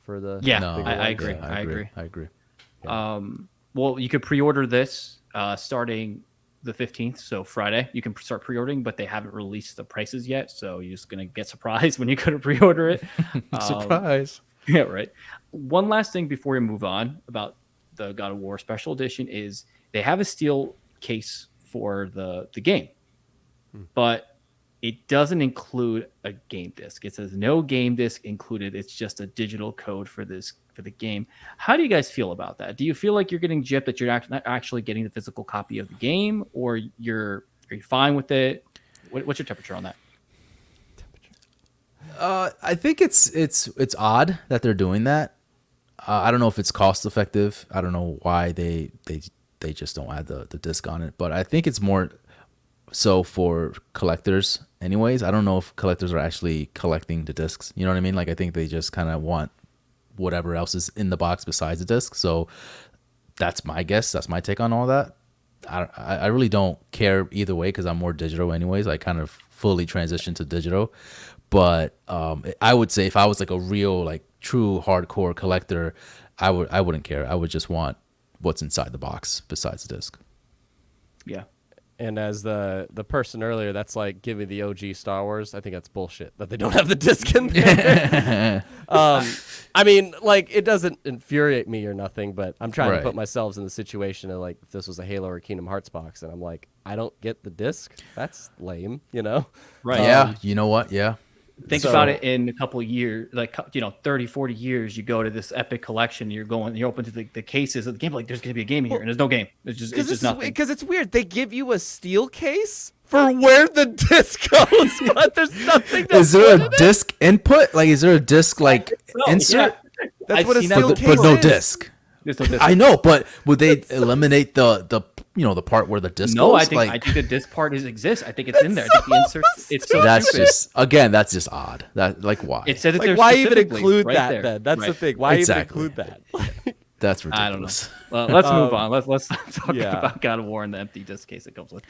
for the Yeah, no, I bigger ones. agree. yeah, I agree. I agree. Well, you could pre-order this starting the 15th, so Friday. You can start pre-ordering, but they haven't released the prices yet, so you're just gonna get surprised when you go to pre-order it. Surprise. Yeah, right. One last thing before we move on about the God of War Special Edition is they have a steel case for the game, but it doesn't include a game disc. It says no game disc included. It's just a digital code for the game. How do you guys feel about that? Do you feel like you're getting gypped, that you're not actually getting the physical copy of the game, or are you fine with it? What's your temperature on that? I think it's odd that they're doing that. I don't know if it's cost effective. I don't know why they just don't add the disc on it. But I think it's more so for collectors anyways. I don't know if collectors are actually collecting the discs. You know what I mean? Like, I think they just kind of want whatever else is in the box besides the disc. So that's my guess. That's my take on all that. I really don't care either way because I'm more digital anyways. I kind of fully transitioned to digital. But I would say if I was like a real, like true hardcore collector, I wouldn't care. I would just want what's inside the box besides the disc. Yeah. And as the person earlier, that's like, give me the OG Star Wars. I think that's bullshit that they don't have the disc in there. I mean, like, it doesn't infuriate me or nothing, but I'm trying to Right. put myself in the situation of like, if this was a Halo or Kingdom Hearts box, and I'm like, I don't get the disc. That's lame, you know? Right. Yeah, you know what? Yeah. Think So- about it in a couple of years, like, 30, 40 years, you go to this epic collection, you're open to the cases of the game, like, there's going to be a game in here, and there's no game. It's just nothing. Because it's weird. They give you a steel case for where the disc goes, but there's nothing. Is there a disc input? Like, is there a disc like So, insert? yeah. That's I've what a seen steel that case But no is. disc. There's no disc. I know, but would they eliminate the the part where the disc No, goes? I think the disc part exists. I think it's in there. I think the insert. It's so that's stupid. that's just odd. That, like, why? It says it Like, there why even specifically, include right that there. then? That's the Right. thing. Why Exactly. even include that? That's I don't know. ridiculous. Well, let's move on. Let's talk yeah. about God of War and the empty disc case it comes with.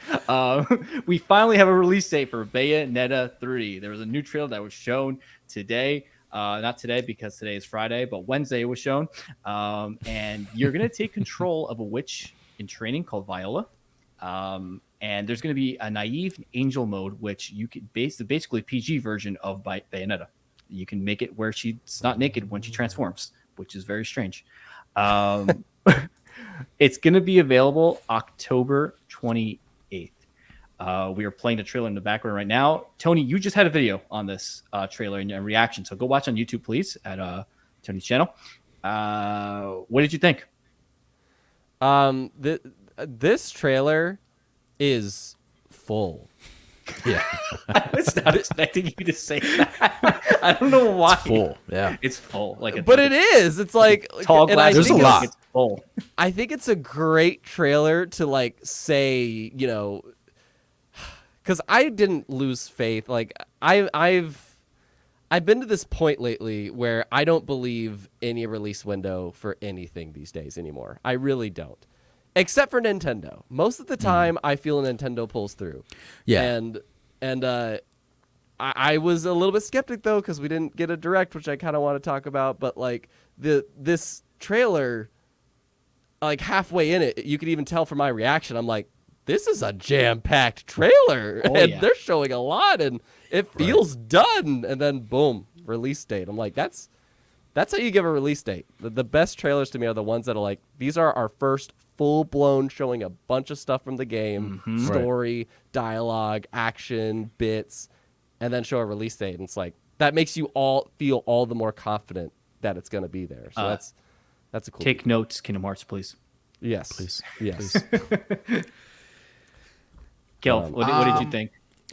We finally have a release date for Bayonetta 3. There was a new trailer that was shown today. Not today because today is Friday, but Wednesday it was shown. And you're going to take control of a witch in training called Viola. And there's going to be a naive angel mode, which you can basically PG version of Bayonetta. You can make it where she's not naked when she transforms, which is very strange. It's going to be available October 28th. We are playing the trailer in the background right now. Tony, you just had a video on this trailer and reaction, so go watch on YouTube, please, at Tony's channel. What did you think? This trailer is full. Yeah. I was not expecting you to say that. I don't know why. It's full. Yeah. It's full. But it is. It's like tall and glass. I There's think a it's- lot. It's full. I think it's a great trailer to like say, you know, because I didn't lose faith. Like I've been to this point lately where I don't believe any release window for anything these days anymore. I really don't, except for Nintendo. Most of the time, I feel Nintendo pulls through. Yeah. And I was a little bit skeptic though because we didn't get a direct, which I kind of want to talk about. But like this trailer, like halfway in it, you could even tell from my reaction. I'm like, this is a jam-packed trailer, Oh, and yeah. they're showing a lot, and it feels done. And then boom, release date. I'm like, that's how you give a release date. The best trailers to me are the ones that are like, these are our first full-blown showing a bunch of stuff from the game, story, dialogue, action, bits, and then show a release date. And it's like, that makes you all feel all the more confident that it's going to be there. So that's a cool. Take notes, Kingdom Hearts, please. Yes. Please. Yes. Kel, what did you think?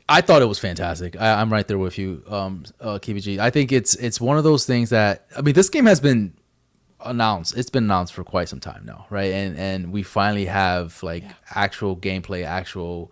I thought it was fantastic. I'm right there with you, Kibiji. I think it's one of those things that, I mean, this game has been announced. It's been announced for quite some time now, right? And we finally have like actual gameplay, actual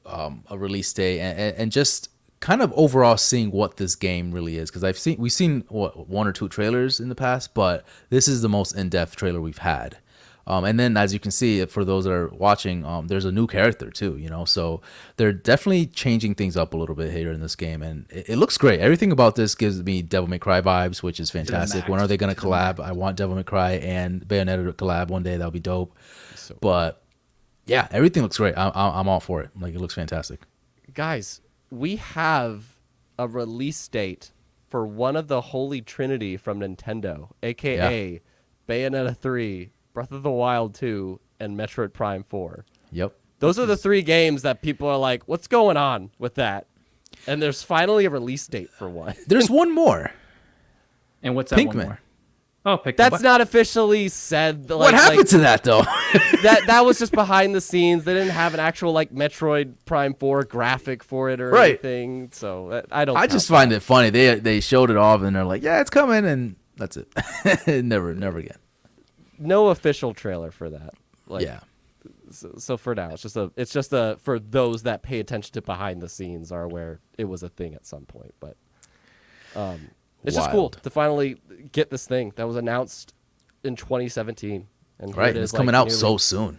a release date, and just kind of overall seeing what this game really is. Because we've seen what, one or two trailers in the past, but this is the most in-depth trailer we've had. And then, as you can see, for those that are watching, there's a new character too, you know. So they're definitely changing things up a little bit here in this game, and it looks great. Everything about this gives me Devil May Cry vibes, which is fantastic. When are they going to collab? I want Devil May Cry and Bayonetta to collab one day. That'll be dope. But yeah, everything looks great. I'm all for it. Like, it looks fantastic. Guys, we have a release date for one of the Holy Trinity from Nintendo, aka Bayonetta 3, Breath of the Wild 2, and Metroid Prime 4. Yep. Those are the three games that people are like, what's going on with that? And there's finally a release date for one. There's one more. And what's that one Pikmin. more? Oh, Pikmin. That's not officially said. Like, What happened to that though? that was just behind the scenes. They didn't have an actual like Metroid Prime 4 graphic for it or Right. anything. So I don't. I just find it funny. They showed it off and they're like, yeah, it's coming, and that's it. never again. no official trailer for that. Like, Yeah. So for now, it's just a for those that pay attention to behind the scenes are aware it was a thing at some point. But it's just cool Wild. to finally get this thing that was announced in 2017. And here Right. it is, It's coming like, out nearly- so soon.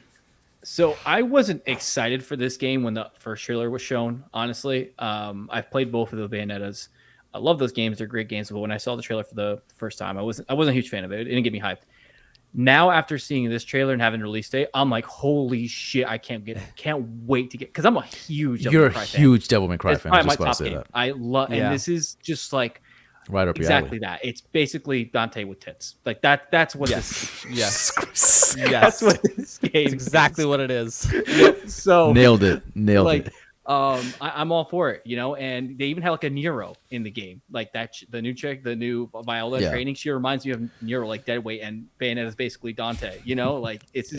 So I wasn't excited for this game when the first trailer was shown. Honestly, I've played both of the Bayonettas. I love those games; they're great games. But when I saw the trailer for the first time, I wasn't a huge fan of it. It didn't get me hyped. Now, after seeing this trailer and having a release date, I'm like, holy shit! I can't wait to get, because I'm a huge Devil You're a May Cry fan. huge Devil May Cry It's fan. I was probably my just top about to say game. that. I love, Yeah. and this is just like Right up your exactly alley. that. It's basically Dante with tits. Like that. That's what this. Yes. Yes. That's what this game. It's exactly what it is. is. So Nailed it. like, it. I'm all for it, you know. And they even have like a Nero in the game, like that. The new chick, the new Viola Yeah. training. She reminds me of Nero, like Deadweight, and Bayonetta is basically Dante. You know, like it's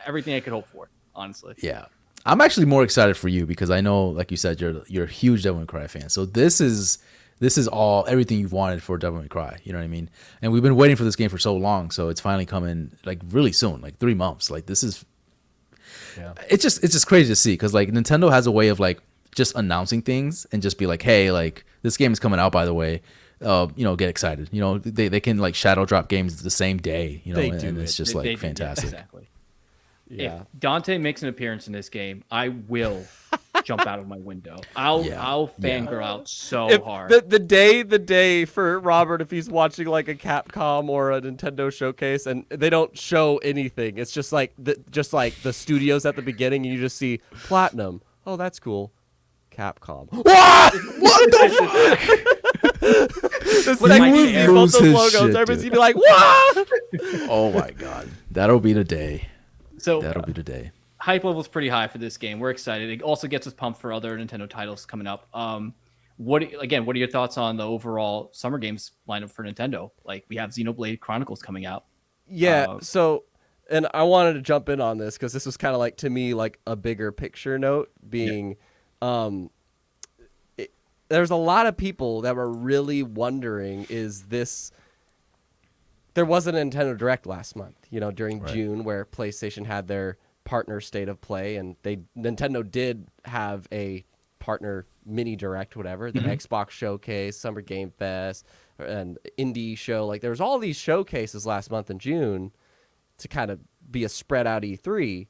everything I could hope for. Honestly. Yeah. I'm actually more excited for you because I know, like you said, you're a huge Devil May Cry fan. So this is everything you've wanted for Devil May Cry. You know what I mean? And we've been waiting for this game for so long, so it's finally coming like really soon, like 3 months. Like this is, it's just crazy to see because like Nintendo has a way of like just announcing things and just be like, hey, like this game is coming out, by the way. You know, get excited. You know, they can like shadow drop games the same day. You know, They and do it's it. just They- like they- fantastic. Exactly. Yeah. If Dante makes an appearance in this game, I will jump out of my window. I'll fangirl out so If hard. the day for Robert, if he's watching like a Capcom or a Nintendo showcase and they don't show anything, it's just like the studios at the beginning, and you just see Platinum. Oh, that's cool. Capcom. What the fuck? The Would second I you see both lose those his logos, shit, everybody's dude. gonna be like, "What?" Oh my god, that'll be the day. So That'll be the day. hype level's pretty high for this game. We're excited. It also gets us pumped for other Nintendo titles coming up. What are your thoughts on the overall summer games lineup for Nintendo? Like we have Xenoblade Chronicles coming out. Yeah. So, and I wanted to jump in on this because this was kind of like to me like a bigger picture note being, there's a lot of people that were really wondering, is this... There was a Nintendo Direct last month, during June, where PlayStation had their partner State of Play, and Nintendo did have a partner mini Direct, whatever, the Xbox Showcase, Summer Game Fest, and Indie Show. Like, there was all these showcases last month in June to kind of be a spread out E3,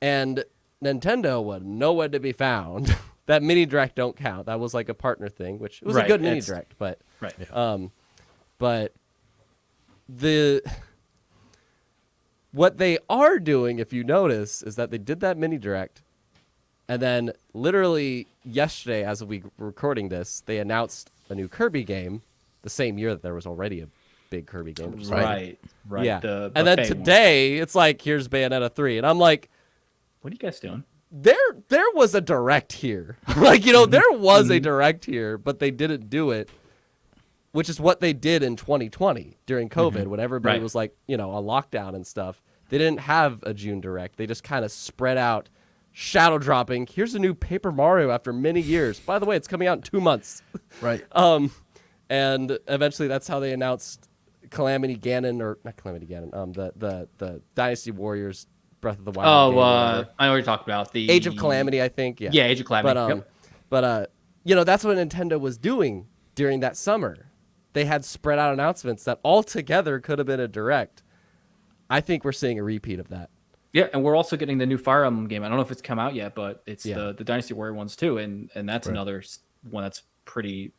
and Nintendo was nowhere to be found. That mini Direct don't count. That was like a partner thing, which was a good mini Direct, but but what they are doing, if you notice, is that they did that mini Direct, and then literally yesterday, as we were recording this, they announced a new Kirby game the same year that there was already a big Kirby game. Which is right. Yeah. And then today, it's like, here's Bayonetta 3. And I'm like, what are you guys doing? There was a Direct here. Like, there was a Direct here, but they didn't do it, which is what they did in 2020 during COVID when everybody was like, on lockdown and stuff. They didn't have a June Direct. They just kind of spread out, shadow dropping. Here's a new Paper Mario after many years. By the way, it's coming out in 2 months. Right. And eventually that's how they announced Calamity Ganon, or not Calamity Ganon, the Dynasty Warriors Breath of the Wild. Oh, I know what you're talking about. The Age of Calamity, I think. Yeah, Age of Calamity. But that's what Nintendo was doing during that summer. They had spread out announcements that altogether could have been a Direct. I think we're seeing a repeat of that. Yeah, and we're also getting the new Fire Emblem game. I don't know if it's come out yet, but it's the Dynasty Warrior ones too, and that's another one that's pretty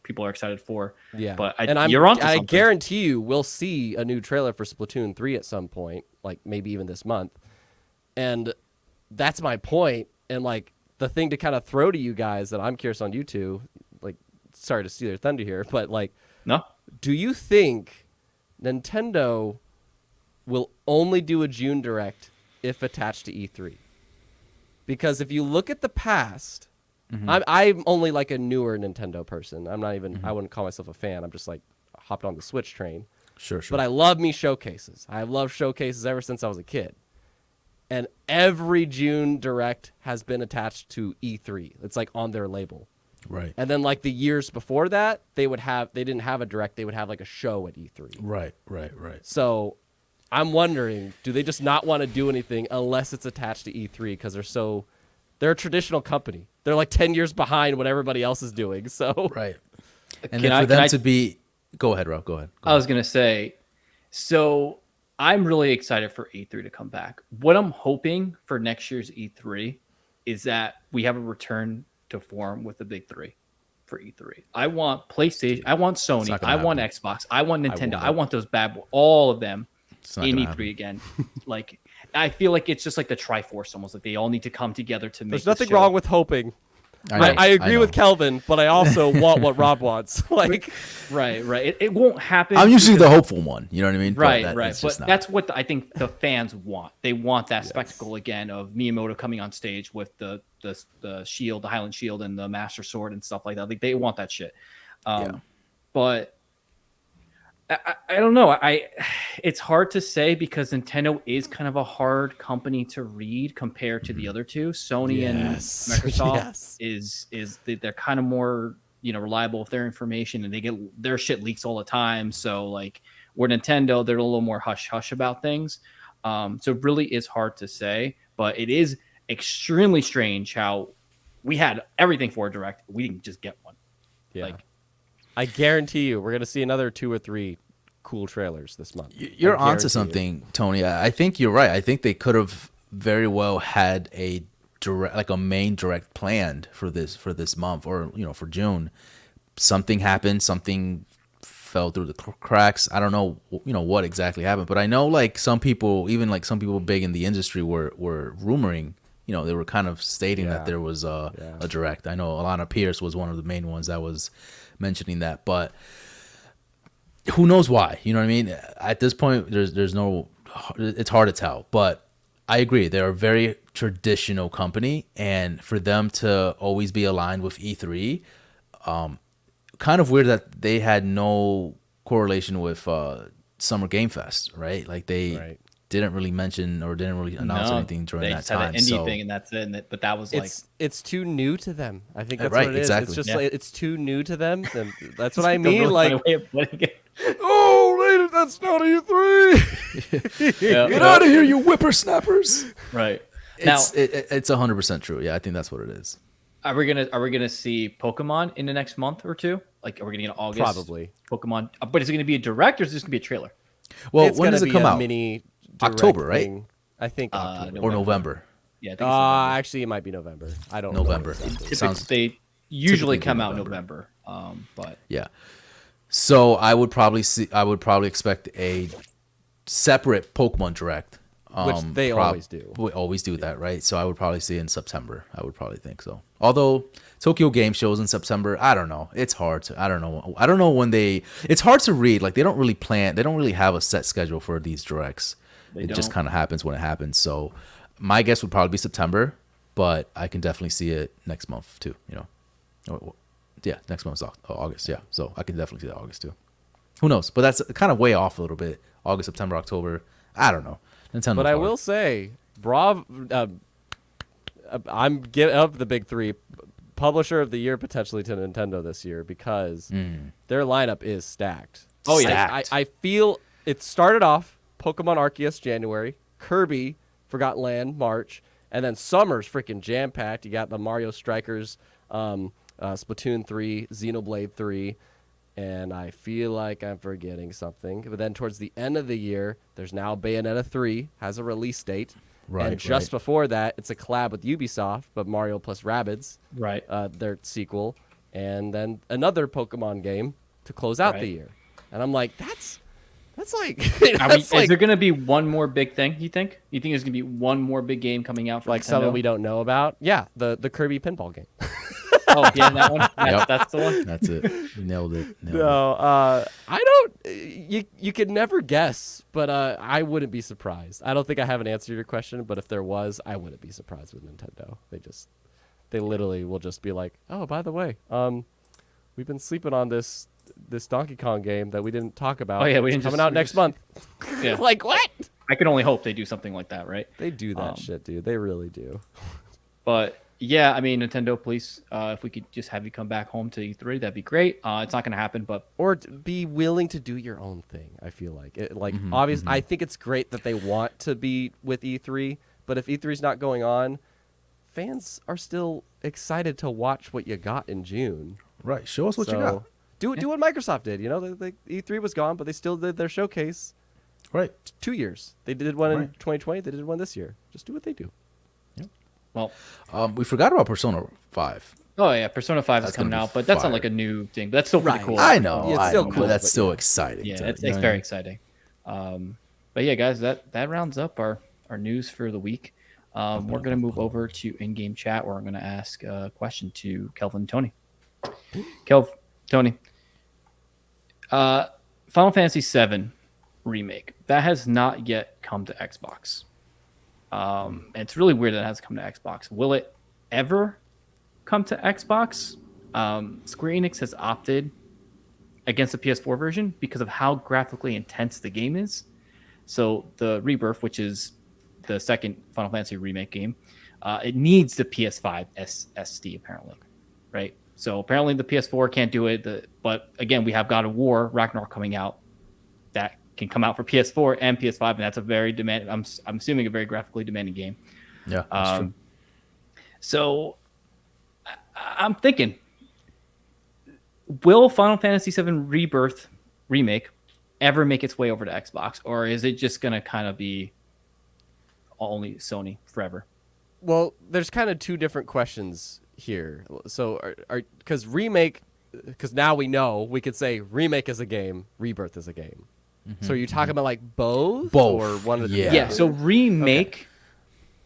people are excited for. Yeah, but you're on. I guarantee you, we'll see a new trailer for Splatoon 3 at some point, like maybe even this month. And that's my point. And like the thing to kind of throw to you guys that I'm curious on you two, like, sorry to steal your thunder here, but like, no, do you think Nintendo will only do a June Direct if attached to E3? Because if you look at the past, I'm only like a newer Nintendo person. I'm not even, I wouldn't call myself a fan. I'm just like hopped on the Switch train. Sure. But I love me showcases. I have loved showcases ever since I was a kid. And every June Direct has been attached to E3. It's like on their label. Right. And then like the years before that, they didn't have a Direct. They would have like a show at E3. Right. So I'm wondering, do they just not want to do anything unless it's attached to E3 because they're a traditional company. They're like 10 years behind what everybody else is doing. So right. And then for them to be, go ahead, Rob. Go ahead. I was gonna say, so I'm really excited for E3 to come back. What I'm hoping for next year's E3 is that we have a return to form with the big three for E3. I want PlayStation, I want Sony, I want Xbox, I want Nintendo, I want those bad boys, all of them in E3 again. Like, I feel like it's just like the Triforce almost. Like they all need to come together to make. There's nothing wrong with hoping. I agree with Kelvin, but I also want what Rob wants. Like, right. It won't happen. I'm usually the hopeful one. You know what I mean? Right. But that's what I think the fans want. They want that spectacle again of Miyamoto coming on stage with the shield, the Highland Shield, and the Master Sword and stuff like that. Like they want that shit. But I don't know. It's hard to say because Nintendo is kind of a hard company to read compared to the other two. Sony and Microsoft they're kind of more reliable with their information, and they get their shit leaks all the time. So like where Nintendo, they're a little more hush hush about things. So it really is hard to say, but it is extremely strange how we had everything for a Direct, we didn't just get one. Yeah. Like, I guarantee you, we're going to see another 2 or 3 cool trailers this month. You're onto something, Tony. I think you're right. I think they could have very well had a direct, like a main Direct planned for this month, or for June. Something happened. Something fell through the cracks. I don't know, what exactly happened, but I know like some people, even like some people big in the industry, were rumoring. They were kind of stating that there was a Direct. I know Alana Pierce was one of the main ones that was mentioning that, but who knows why? You know what I mean? At this point, there's no, it's hard to tell. But I agree, they're a very traditional company, and for them to always be aligned with E3, kind of weird that they had no correlation with Summer Game Fest, right? Like they didn't really mention or didn't really announce anything during they that just had time. an indie So thing, and that's it. But that was like it's too new to them. I think that's Right, what it is. exactly. It's just Yeah. like it's too new to them. And that's what it's I a mean. really Like, funny way of putting it. oh, that's not E3. Yeah, get out of here, you whippersnappers! right now. It's 100% true. Yeah, I think that's what it is. Are we gonna see Pokemon in the next month or two? Like, are we gonna get an August Probably. Pokemon? But is it gonna be a direct or is it just gonna be a trailer? Well, It's when gonna does it be come a out? Mini October, direct right? thing. I think October. Or November? Yeah, I think it's November. Actually, it might be November. I don't November. know. exactly. Sounds They usually typically come out in November. November. But yeah. So I would probably expect a separate Pokemon Direct, Which they always do. We always do that, right? So I would probably see it in September. I would probably think so. Although Tokyo Game Show's in September, I don't know. It's hard to. I don't know when they. It's hard to read. Like they don't really plan. They don't really have a set schedule for these directs. It just kind of happens when it happens. So my guess would probably be September, but I can definitely see it next month too. Yeah, next month's August. Yeah, so I can definitely see that August too. Who knows? But that's kind of way off a little bit. August, September, October. I don't know. Nintendo. But I will say, I'm giving up the big three, publisher of the year potentially to Nintendo this year because their lineup is stacked. Oh, yeah. I feel it started off Pokemon Arceus January, Kirby Forgotten Land March, and then summer's freaking jam packed. You got the Mario Strikers, Splatoon 3, Xenoblade 3. And I feel like I'm forgetting something. But then towards the end of the year, there's now Bayonetta 3 has a release date. Right, and just before that, it's a collab with Ubisoft, but Mario plus Rabbids, right. their sequel. And then another Pokemon game to close out the year. And I'm like, that's like... Is there going to be one more big thing, you think? You think there's going to be one more big game coming out for like Nintendo? something we don't know about? Yeah, the Kirby pinball game. Oh, yeah, that one? Yep. That's the one? That's it. You nailed it. No, I don't. You could never guess, but I wouldn't be surprised. I don't think I have an answer to your question, but if there was, I wouldn't be surprised with Nintendo. They literally will just be like, oh, by the way, we've been sleeping on this Donkey Kong game that we didn't talk about. Oh yeah, it's coming out next month. Yeah. Like what? I can only hope they do something like that, right? They do that shit, dude. They really do. But yeah, I mean, Nintendo, please, if we could just have you come back home to E3, that'd be great. It's not going to happen, but or be willing to do your own thing. I feel like obviously, I think it's great that they want to be with E3, but if E3 is not going on, fans are still excited to watch what you got in June. Right. Show us what you got. Do what Microsoft did. The E3 was gone, but they still did their showcase. Right. 2 years. They did one in 2020. They did one this year. Just do what they do. well, We forgot about Persona 5. oh yeah, Persona 5 is That's gonna coming be out, but that's fire. not like a new thing. But that's still pretty Right. cool. I know. Yeah, it's I still know, cool, but that's but still yeah. exciting. Yeah, to- it's you know what I very mean? exciting. But yeah, guys, that rounds up our news for the week. We're going to move over to in-game chat where I'm going to ask a question to Kelvin and Tony. Tony, Final Fantasy VII Remake, that has not yet come to Xbox. And it's really weird that it hasn't come to Xbox. Will it ever come to Xbox? Square Enix has opted against the PS4 version because of how graphically intense the game is. So the Rebirth, which is the second Final Fantasy Remake game, it needs the PS5 SSD apparently, right? So apparently the PS4 can't do it. But again, we have God of War Ragnarok coming out that can come out for PS4 and PS5, and that's a very demanding. I'm assuming a very graphically demanding game. Yeah, that's true. So I'm thinking, will Final Fantasy VII Rebirth Remake ever make its way over to Xbox, or is it just gonna kind of be only Sony forever? Well, there's kind of two different questions here. So, because Remake, because now we know, we could say Remake is a game, Rebirth is a game. So are you talking about like both? Or one of the Yeah. So Remake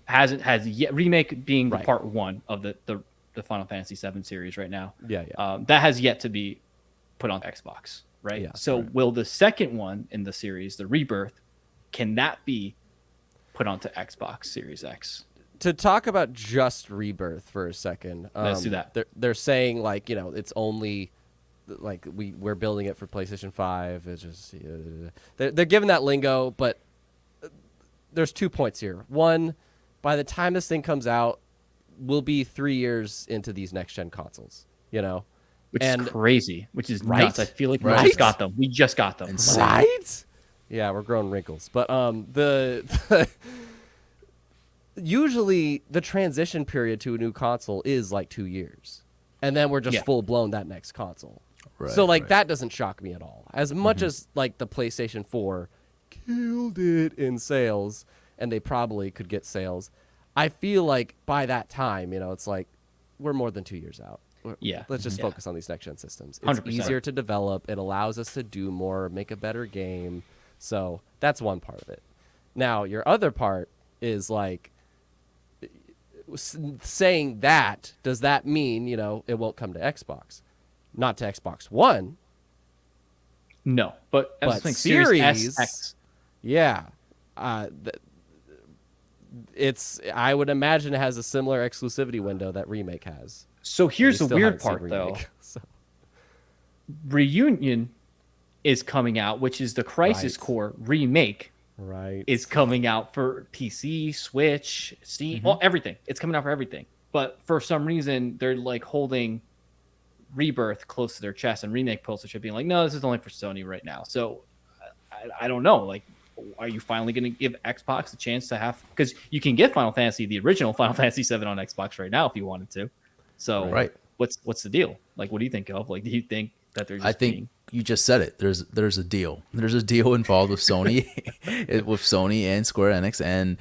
has yet, Remake being Right. part one of the Final Fantasy VII series right now. Yeah. That has yet to be put on Xbox, right? Yeah, So will the second one in the series, the Rebirth, can that be put onto Xbox Series X? To talk about just Rebirth for a second, Let's do that. They're saying like it's only like we're building it for PlayStation 5. It's just they're giving that lingo, but there's 2 points here. One, by the time this thing comes out, we'll be 3 years into these next gen consoles. You know, Which and is crazy, which is Right? nuts. I feel like we Right? just got them. We just got them. Insane. right? Yeah, we're growing wrinkles. But the usually the transition period to a new console is like 2 years, and then we're just Yeah. full blown that next console. Right, So like right. that doesn't shock me at all. As much as like the PlayStation 4 killed it in sales, and they probably could get sales, I feel like by that time, you know, it's like we're more than 2 years out. Yeah. Let's just Yeah. focus on these next gen systems. It's 100%. easier to develop. It allows us to do more, make a better game. So that's one part of it. Now, your other part is like saying that, does that mean, you know, it won't come to Xbox? Not to Xbox One. No, but I was But thinking Series Series- S, X. Yeah. It's, I would imagine it has a similar exclusivity window that Remake has. So here's We the still weird haven't seen part, though. Remake, so. Reunion is coming out, which is the Crisis Right. Core remake, Right. is coming out for PC, Switch, Steam, well, everything. It's coming out for everything. But for some reason, they're like holding Rebirth close to their chest, and Remake posted being like, no, this is only for Sony right now. So I don't know. Like, are you finally going to give Xbox a chance to have? Because you can get Final Fantasy, the original Final Fantasy 7 on Xbox right now if you wanted to. So Right. what's the deal? Like, what do you think of? Like, do you think that they're just I think being... you just said it. There's a deal. There's a deal involved with Sony, with Sony and Square Enix, and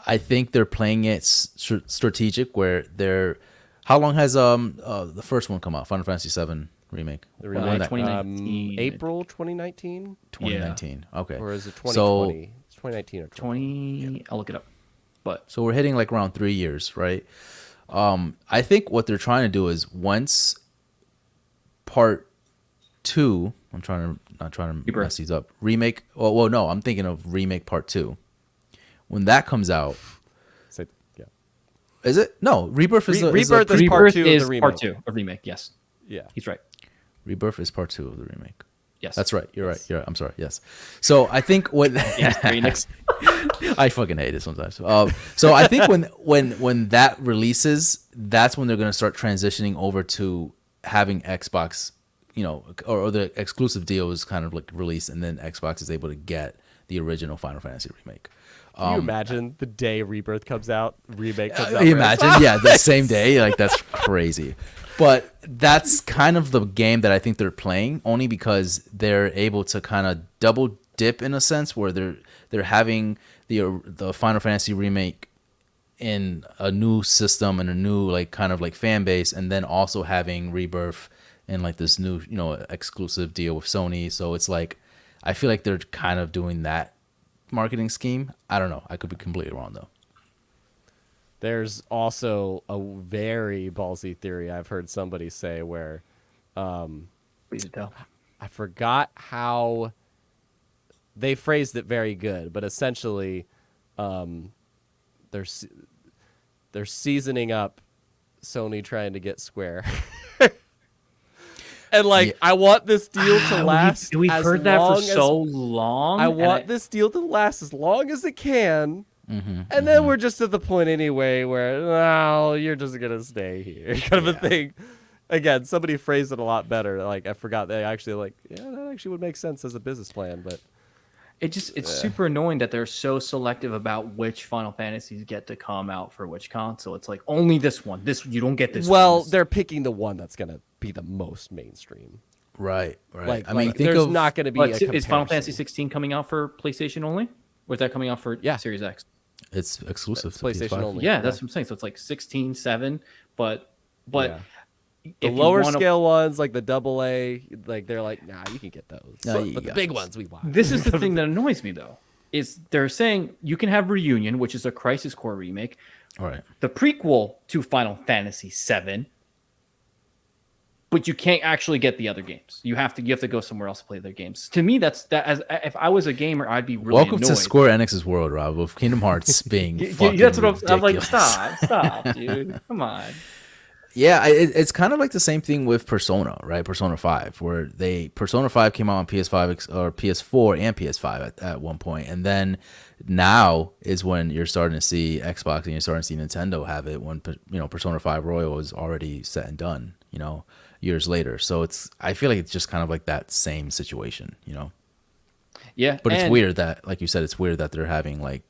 I think they're playing it strategic. Where they're, how long has the first one come out? Final Fantasy 7 remake. The When remake, that- 2019. April 2019? 2019. Okay. Or is it So 2020? It's 2019 or 2020. 20. I'll look it up. But So we're hitting like around 3 years, right? I think what they're trying to do is once part 2, not trying to Rebirth. mess these up. Remake. Well, no, I'm thinking of remake part 2. When that comes out, So, yeah. is it? No, Rebirth is Rebirth is Rebirth part 2 of the is remake. part 2 of remake. Yes, Yeah. he's right. Rebirth is part 2 of the remake. Yes, That's right. You're right. You're right. I'm sorry. Yes. So I think what Phoenix. I fucking hate it sometimes. So I think when that releases, that's when they're gonna start transitioning over to having Xbox, you know, or the exclusive deal is kind of like released, and then Xbox is able to get the original Final Fantasy remake. Can you imagine the day Rebirth comes out, Remake comes out? You imagine, yeah, the same day, like that's crazy. But that's kind of the game that I think they're playing, only because they're able to kind of double dip in a sense, where they're having the Final Fantasy remake in a new system and a new like kind of like fan base, and then also having Rebirth in like this new, you know, exclusive deal with Sony. So it's like I feel like they're kind of doing that marketing scheme. I don't know. I could be completely wrong though. There's also a very ballsy theory I've heard somebody say where Please tell. I forgot how they phrased it very good, but essentially they're seasoning up Sony trying to get Square. And like, Yeah. I want this deal to last. We've as heard that for long as- so long. I and want this deal to last as long as it can. And then we're just at the point anyway where, well, you're just going to stay here kind of a thing. Again, somebody phrased it a lot better. Like, I forgot they actually like, yeah, that actually would make sense as a business plan. But It's super annoying that they're so selective about which Final Fantasies get to come out for which console. It's like only this one. This you don't get this. well, one. they're picking the one that's going to be the most mainstream. Right. Like, I mean, think there's of not going to be But a is Final comparison. Fantasy 16 coming out for PlayStation only, or is that coming out for Yeah. Series X? it's exclusive to PlayStation PS5. only. Yeah, that's what I'm saying. So it's like 16, 7, but Yeah. if The you lower wanna- scale ones, like the AA, like they're like, nah, you can get those. No, But the big ones we want. This is the thing that annoys me though, is they're saying you can have Reunion, which is a Crisis Core remake, All right. the prequel to Final Fantasy 7, but you can't actually get the other games. You have to go somewhere else to play their games. To me, that's that. As if I was a gamer, I'd be really Welcome annoyed. to Square Enix's world, Rob, with Kingdom Hearts being fucking That's what I'm like. ridiculous. Stop, dude. Come on. Yeah, it's kind of like the same thing with Persona, right? Persona 5, where Persona 5 came out on PS5 or PS4 and PS5 at one point, and then now is when you're starting to see Xbox and you're starting to see Nintendo have it when Persona 5 Royal is already set and done, years later. So I feel like it's just kind of like that same situation. Yeah, But it's weird that, like you said, it's weird that they're having like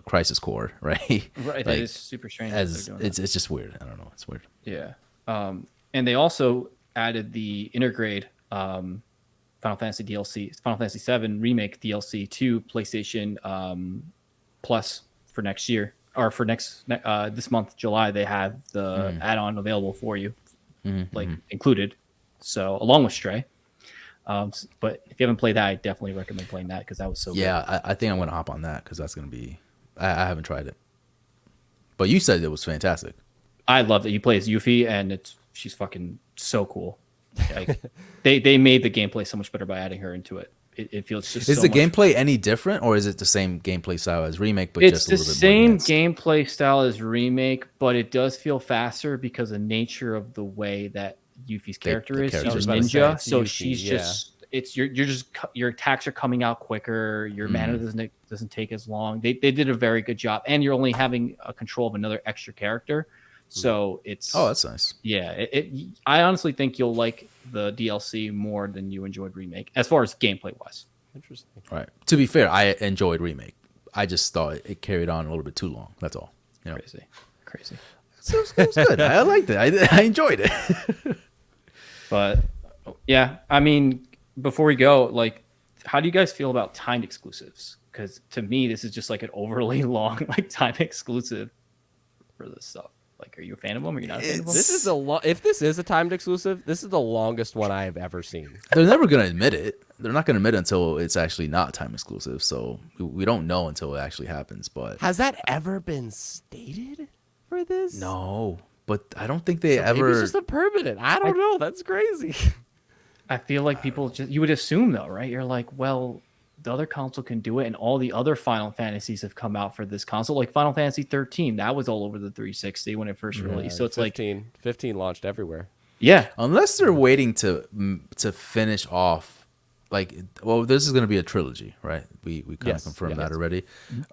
Crisis Core, right? Right, Like, that is super strange. That as they're doing it's just weird. I don't know. It's weird. Yeah. And they also added the Intergrade Final Fantasy DLC, Final Fantasy 7 Remake DLC to PlayStation Plus for next year, or for this month, July. They have the add-on available for you, like included. So along with Stray. But if you haven't played that, I definitely recommend playing that because that was so good. Yeah, I think I'm gonna hop on that because that's gonna be. I haven't tried it, but you said it was fantastic. I love that you play as Yuffie, and she's fucking so cool. Like, they made the gameplay so much better by adding her into it. It feels just. Is so the much gameplay any different, or is it the same gameplay style as Remake, but It's just a the little bit same more advanced? gameplay style as Remake, but it does feel faster because of the nature of the way that Yuffie's character is. character She's is a better. ninja, It's so Yuffie, she's yeah. just you're just your attacks are coming out quicker. Your mana doesn't take as long. They did a very good job, and you're only having a control of another extra character, so it's that's nice. yeah. I honestly think you'll like the DLC more than you enjoyed Remake as far as gameplay wise. Interesting. All right. To be fair, I enjoyed Remake. I just thought it carried on a little bit too long. That's all. Crazy. It was good. I liked it. I enjoyed it. But yeah, I mean, before we go, like, how do you guys feel about timed exclusives? Because to me, this is just like an overly long, like, time exclusive for this stuff. Like, are you a fan of them? Or are you not a fan of them? This is if this is a timed exclusive, this is the longest one I have ever seen. They're never gonna admit it. They're not gonna admit it until it's actually not time exclusive. So we don't know until it actually happens. But Has that ever been stated for this? no. But I don't think they Maybe ever. it's just a permanent. I don't know. That's crazy. I feel like people you would assume, though, right? You're like, well, the other console can do it, and all the other Final Fantasies have come out for this console. Like Final Fantasy 13, that was all over the 360 when it first released. So it's 15 launched everywhere. yeah, Unless they're waiting to finish off, like, well, this is going to be a trilogy, right? We kind of Yes, confirmed yes. that already.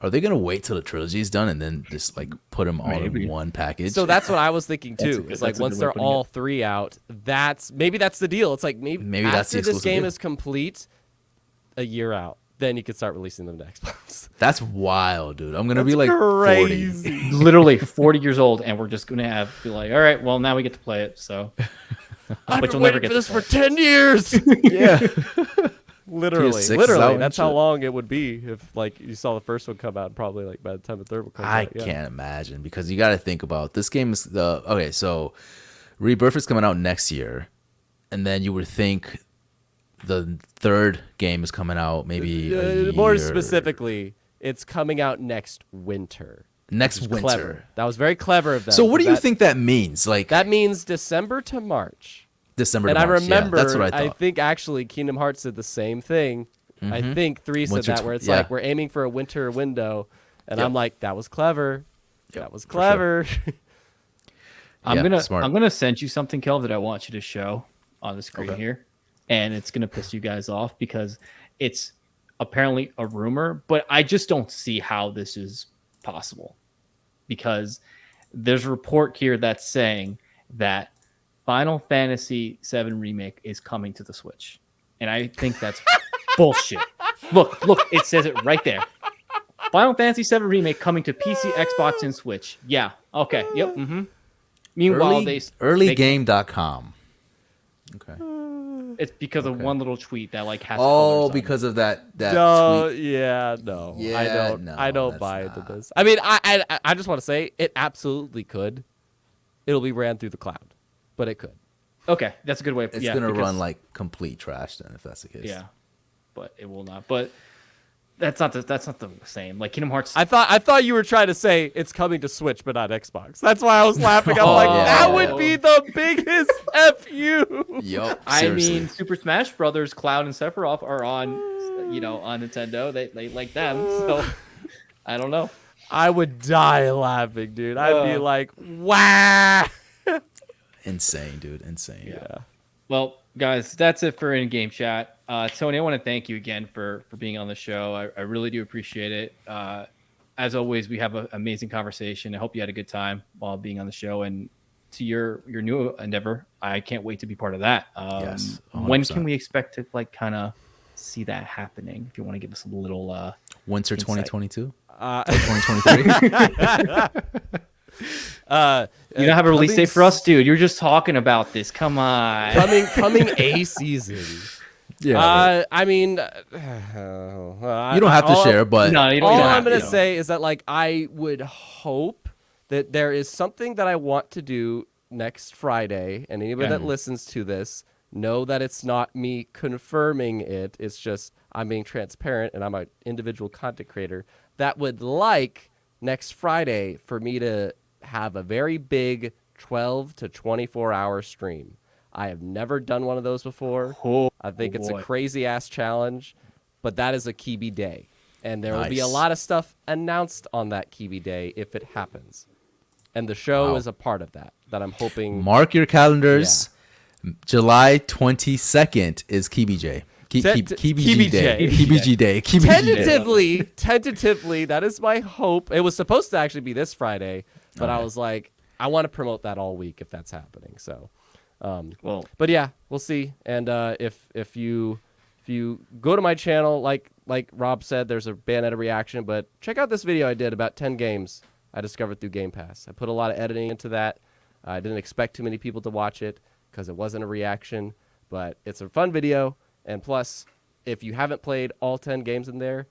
Are they going to wait till the trilogy is done and then just like put them all Maybe. in one package? So that's what I was thinking That's a too. good- It's like that's a once good way they're of putting all it. three out, that's the deal. It's like maybe that's the after this exclusive game deal. is complete, a year out, then you could start releasing them to Xbox. That's wild, dude. I'm going to be That's like 40. crazy. literally 40 years old, and we're just gonna be like, all right, well, now we get to play it. So, I've but been you'll never waiting get for to this play for 10 years. Yeah. Literally, PS6 is out literally. and That's how shit. long it would be if like you saw the first one come out. Probably like by the time the third one comes I out. Yeah. can't imagine because you got to think about this game is so Rebirth is coming out next year, and then you would think the third game is coming out maybe a More year- specifically, it's coming out next winter. next Which is winter. Clever. That was very clever of them. So what do you that- think that means? Like That means December to March. December And to I March. remember, yeah, that's what I I thought. think actually Kingdom Hearts did the same thing. I think 3 said Winter that, tw- where it's yeah. like we're aiming for a winter window, and Yep. I'm like, that was clever. Yep, That was for sure. clever. Yeah, smart. I'm gonna send you something, Kel, that I want you to show on the screen here, and it's gonna piss you guys off because it's apparently a rumor, but I just don't see how this is possible because there's a report here that's saying that Final Fantasy VII Remake is coming to the Switch, and I think that's bullshit. Look, it says it right there. Final Fantasy VII Remake coming to PC, Xbox, and Switch. Yeah. Okay. Yep. Mm-hmm. Meanwhile, earlygame.com. Okay. it's because of Okay. one little tweet that like has. Oh, colors on it. because of that no, tweet. yeah, no. Yeah, I don't that's buy into not. this. I mean, I just want to say it absolutely could. It'll be ran through the cloud, but it could. Okay, that's a good way. It's yeah, gonna because- run like complete trash then if that's the case. Yeah, but it will not. But that's not the same. Like Kingdom Hearts. I thought you were trying to say it's coming to Switch, but not Xbox. That's why I was laughing. I'm like, yeah. that would be the biggest fu. Yup. I seriously. mean, Super Smash Brothers, Cloud and Sephiroth are on, on Nintendo. They like them. So I don't know. I would die laughing, dude. I'd be like, wow. Insane, dude. Insane. Yeah. Well, guys, that's it for in-game chat. Tony, I want to thank you again for being on the show. I really do appreciate it. As always, we have an amazing conversation. I hope you had a good time while being on the show. And to your new endeavor, I can't wait to be part of that. Yes, When 100%. can we expect to kind of see that happening? If you want to give us a little Winter insight. 2022? 2023? You don't have a release date for us, dude. You're just talking about this. Come on. coming a season. Yeah. I mean, you don't have to share, but No, you don't all have I'm to. gonna say is that like I would hope that there is something that I want to do next Friday, and anybody that listens to this know that it's not me confirming it. It's just I'm being transparent, and I'm an individual content creator that would like next Friday for me to have a very big 12 to 24 hour stream. I have never done one of those before. Oh, I think it's a boy. crazy ass challenge, but that is a Kibi day. And there will be a Nice. lot of stuff announced on that Kibi day if it happens. And the show Wow. is a part of that I'm hoping. mark your calendars. July 22nd is Kibiji. Kibiji Day. Kibiji. Kibiji Day. Kibiji Day. Tentatively, that is my hope. It was supposed to actually be this Friday, but I was like, I want to promote that all week if that's happening. So, Well, but yeah, we'll see. And if you go to my channel, like Rob said, there's a Bayonetta reaction. But check out this video I did about 10 games I discovered through Game Pass. I put a lot of editing into that. I didn't expect too many people to watch it because it wasn't a reaction, but it's a fun video. And plus, if you haven't played all 10 games in there,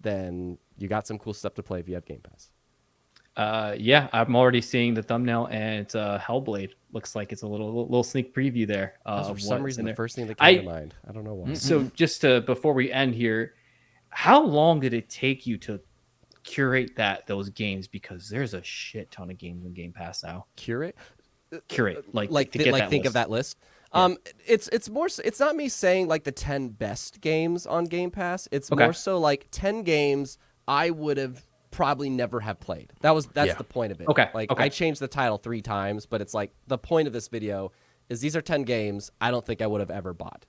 then you got some cool stuff to play if you have Game Pass. yeah, I'm already seeing the thumbnail, and it's Hellblade. Looks like it's a little sneak preview there. That's for of some what's reason in the there. first thing that came to mind. I don't know why. So just before we end here, how long did it take you to curate those games? Because there's a shit ton of games in Game Pass now. Curate? Curate, Think of that list. It's more. It's not me saying like the 10 best games on Game Pass. It's Okay. more so like 10 games I would have probably never have played. That's the point of it. Okay, Like okay. I changed the title 3 times, but it's like the point of this video is these are 10 games I don't think I would have ever bought.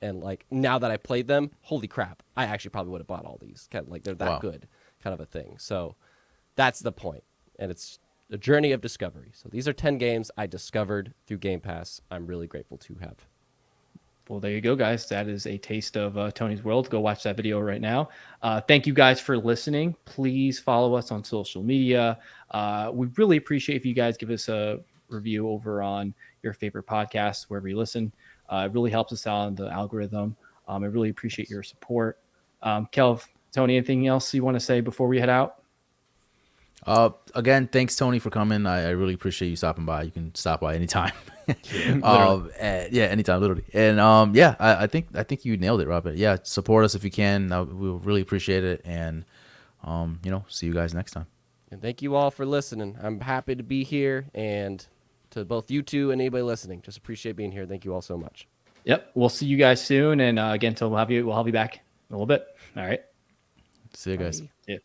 And like now that I played them, holy crap, I actually probably would have bought all these. Kind of like they're that Wow. good, kind of a thing. So that's the point, and it's a journey of discovery. So these are 10 games I discovered through Game Pass. I'm really grateful to have. Well, there you go, guys. That is a taste of Tony's World. Go watch that video right now. Thank you guys for listening. Please follow us on social media. We really appreciate if you guys give us a review over on your favorite podcasts, wherever you listen. It really helps us out on the algorithm. I really appreciate your support. Kelv, Tony, anything else you want to say before we head out? Again, thanks Tony for coming. I really appreciate you stopping by. You can stop by anytime. Anytime, literally. And I think you nailed it, Robert. Yeah, support us if you can. We'll really appreciate it. And see you guys next time. And thank you all for listening. I'm happy to be here, and to both you two and anybody listening, just appreciate being here. Thank you all so much. Yep. We'll see you guys soon. And again, we'll have you back in a little bit. All right. See you guys. Bye. Yeah.